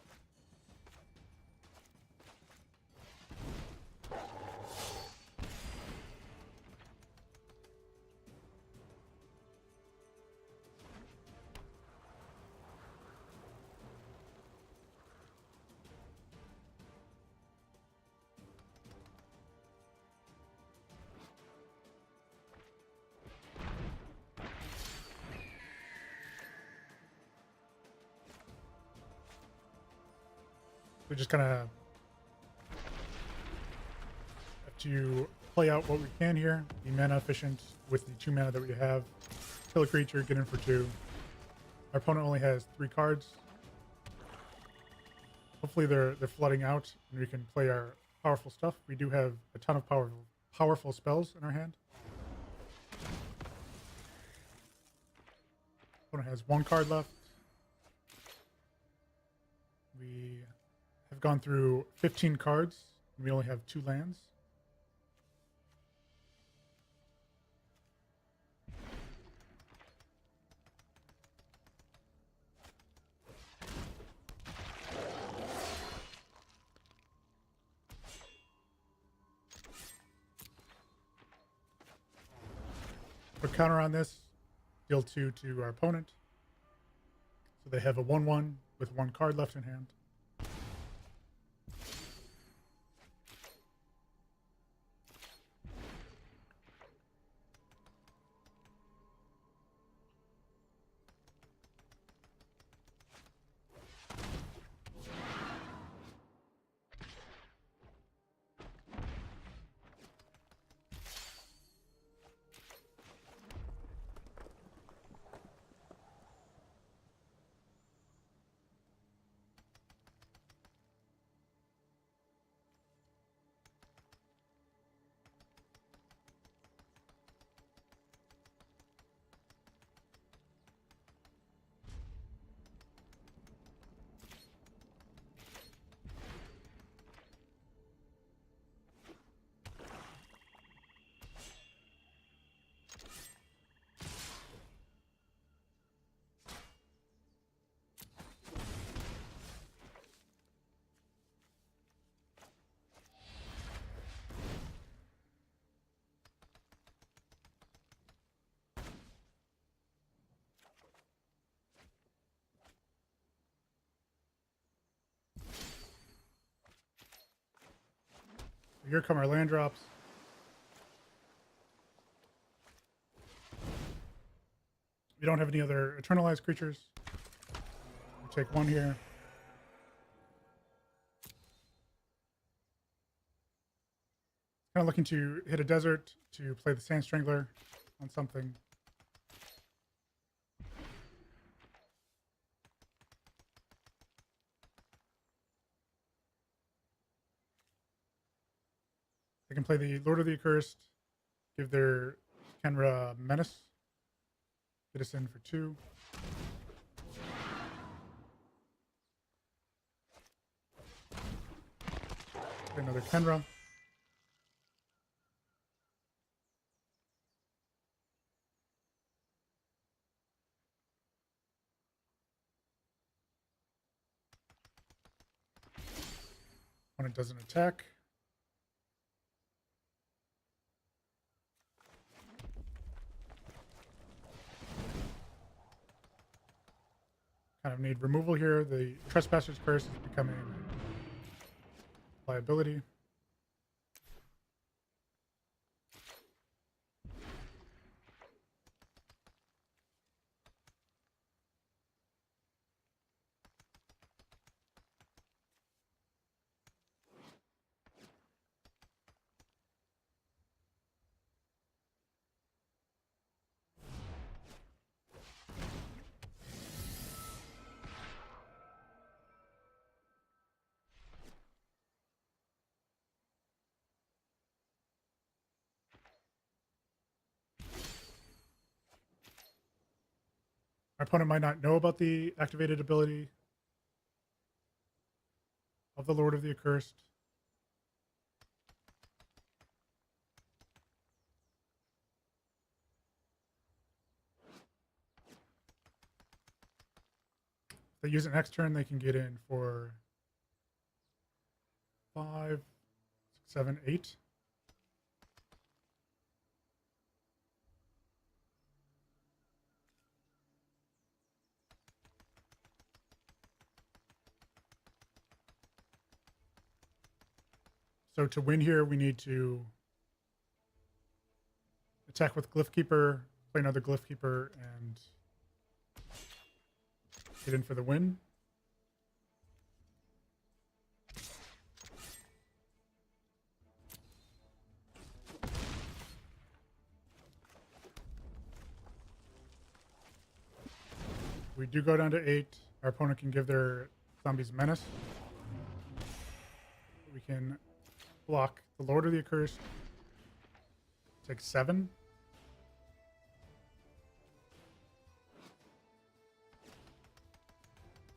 We just kind of have to play out what we can here. Be mana efficient with the 2 mana that we have. Kill a creature, get in for 2. Our opponent only has 3 cards. Hopefully they're flooding out and we can play our powerful stuff. We do have a ton of powerful spells in our hand. Opponent has 1 card left. We have gone through 15 cards, and we only have 2 lands. Put counter on this, deal 2 to our opponent. So they have a 1/1 with 1 card left in hand. Here come our land drops. We don't have any other eternalized creatures. We take 1 here. Kind of looking to hit a desert to play the Sand Strangler on something. They can play the Lord of the Accursed, give their Kenra Menace, get us in for 2. Play another Kenra. Opponent doesn't attack. Kind of need removal here. The Trespasser's Curse is becoming liability. Our opponent might not know about the activated ability of the Lord of the Accursed. If they use it next turn, they can get in for 5, 6, 7, 8. So to win here, we need to attack with Glyphkeeper, play another Glyphkeeper, and get in for the win. We do go down to 8. Our opponent can give their zombies Menace. We can block the Lord of the Accursed. Take 7.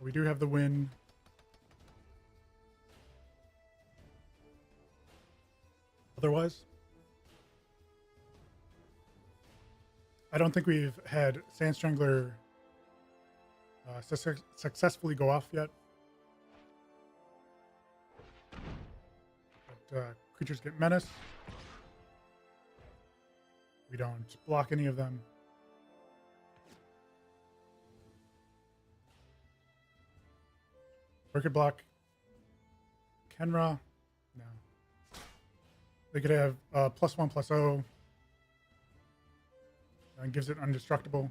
We do have the win. Otherwise, I don't think we've had Sand Strangler successfully go off yet. But creatures get Menace. We don't block any of them. We could block Kenra. No. They could have +1/+0. And gives it undestructible.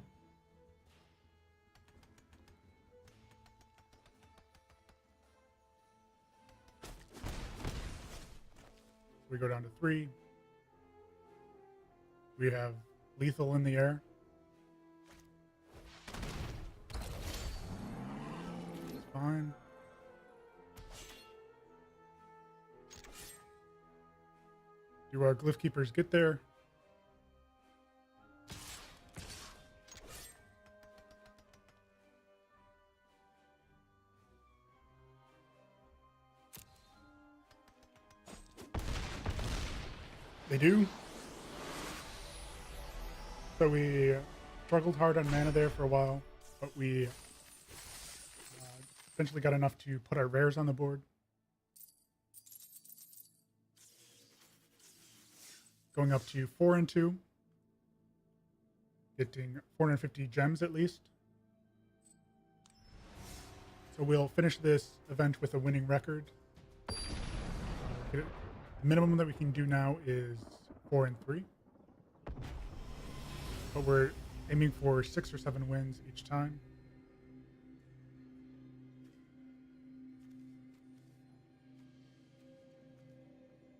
We go down to 3. We have lethal in the air. It's fine. Do our Glyph Keepers get there? They do. So we struggled hard on mana there for a while, but we eventually got enough to put our rares on the board. Going up to 4 and 2. Getting 450 gems at least. So we'll finish this event with a winning record. The minimum that we can do now is 4 and 3. But we're aiming for 6 or 7 wins each time.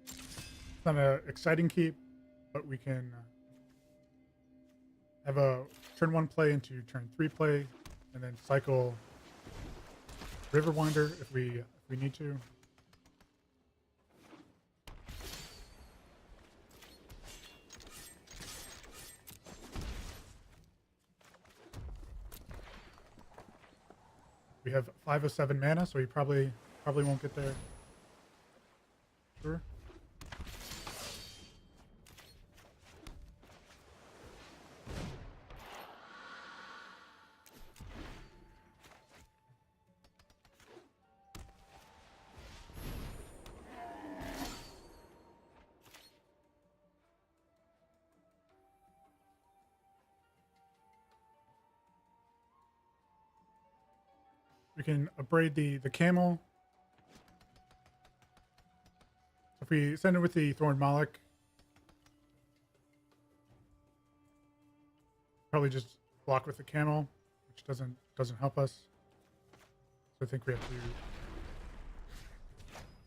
It's not an exciting keep, but we can have a turn 1 play into turn 3 play, and then cycle Riverwinder if we need to. We have 507 mana, so he probably won't get there. Sure. We can abrade the camel. If we send it with the Thorn Moloch, probably just block with the camel, which doesn't help us. So I think we have to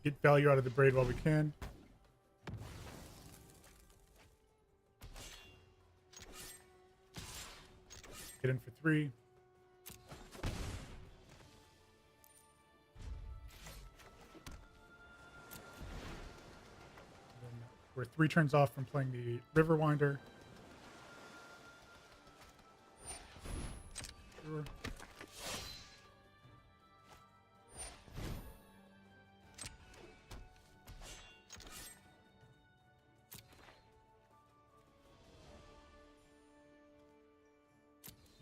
get value out of the braid while we can. Get in for 3. We're 3 turns off from playing the Riverwinder. Sure.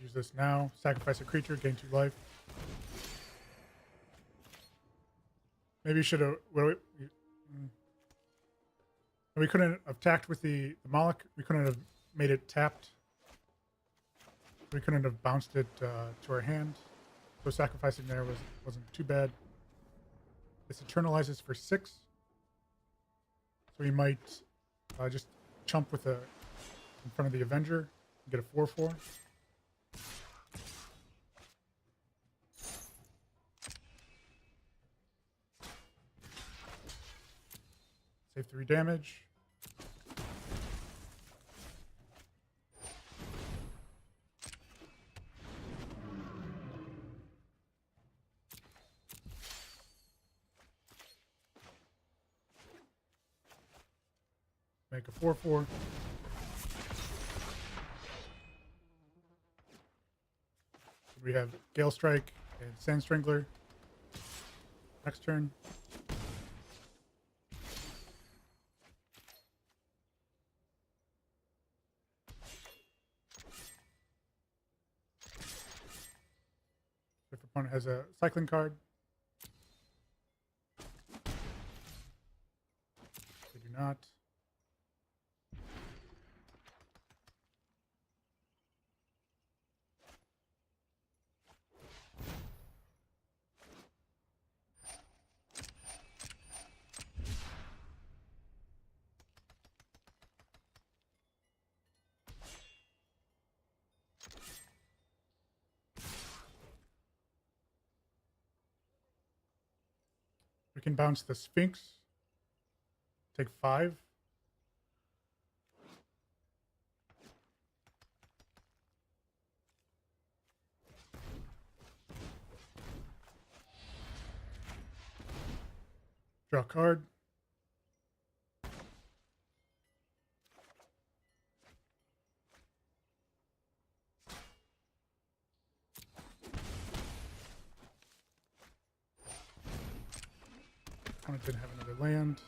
Use this now. Sacrifice a creature, gain 2 life. Maybe should have. We couldn't have attacked with the Moloch. We couldn't have made it tapped. We couldn't have bounced it to our hand. So sacrificing there wasn't too bad. This eternalizes for 6. So we might just chump with in front of the Avenger and get a 4/4. Save 3 damage. Make a 4/4. We have Gale Strike and Sand Strangler. Next turn. If opponent has a cycling card. They do not. We can bounce the Sphinx. Take 5. Draw a card. Opponent didn't have another land.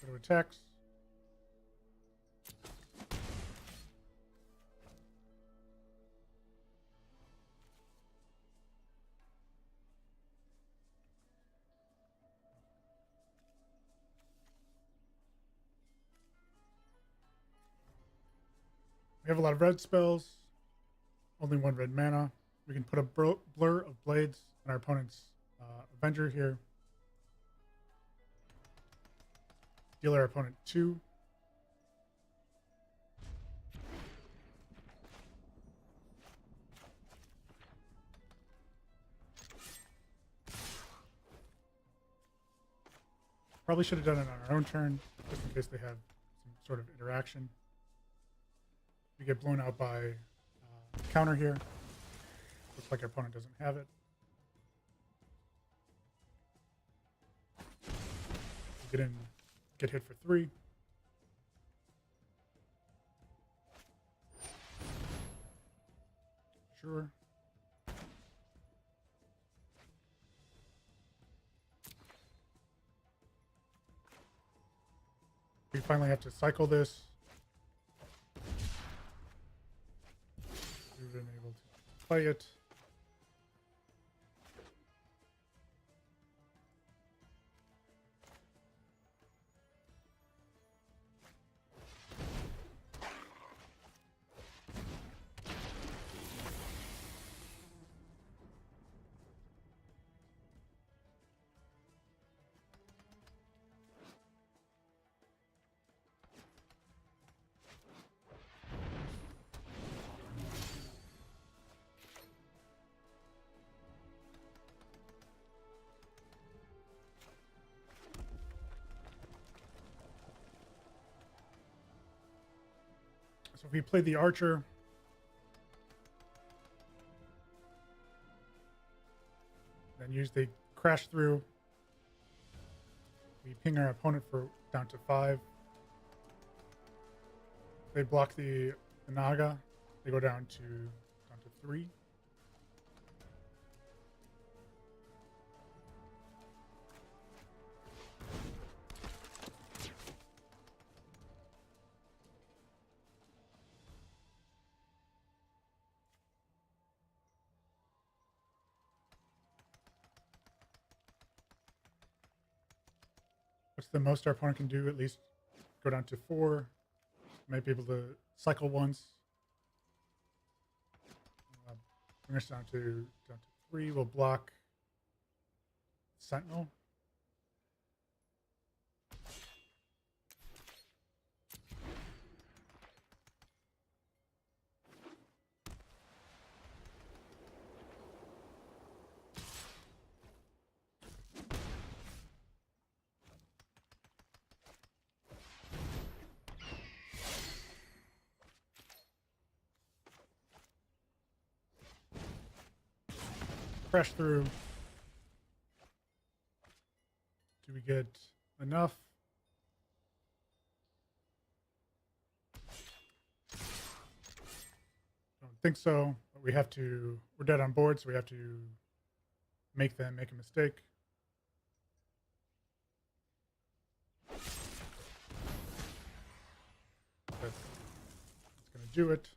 Go to attacks. We have a lot of red spells. Only 1 red mana. We can put a Blur of Blades on our opponent's Avenger here. Deal our opponent 2. Probably should have done it on our own turn, just in case they have some sort of interaction. We get blown out by counter here. Looks like our opponent doesn't have it. Get hit for 3. Sure. We finally have to cycle this. We've been able to play it. So if we play the archer, then use the crash through, we ping our opponent for down to 5. They block the Naga, they go down to 3. What's the most our opponent can do? At least go down to 4. Might be able to cycle once. Bring us down to 3. We'll block Sentinel. Crash through. Do we get enough? Don't think so, but we have to, we're dead on board, so we have to make them make a mistake. That's going to do it.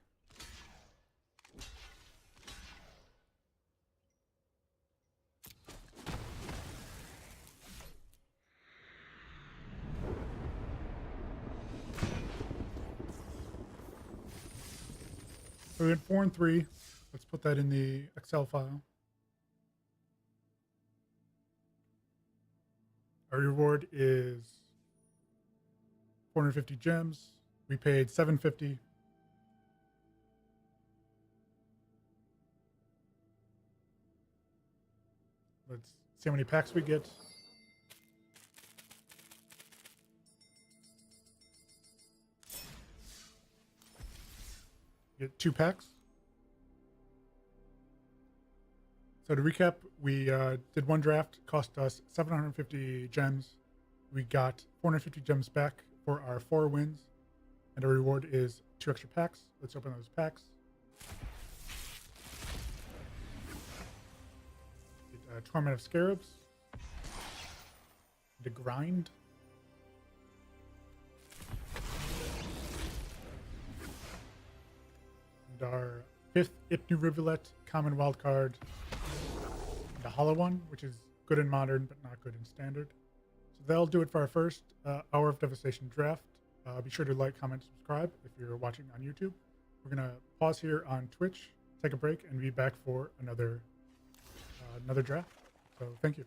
So we went 4 and 3. Let's put that in the Excel file. Our reward is 450 gems. We paid 750. Let's see how many packs we get. Get 2 packs. So to recap, we did 1 draft, cost us 750 gems. We got 450 gems back for our 4 wins, and our reward is 2 extra packs. Let's open those packs. Get, Torment of Scarabs, the grind. Our 5th Ipnu Rivulet common wildcard, the hollow one, which is good in modern but not good in standard. So that'll do it for our first Hour of Devastation draft. Be sure to like, comment, subscribe if you're watching on YouTube. We're gonna pause here on Twitch, take a break, and be back for another draft. So thank you.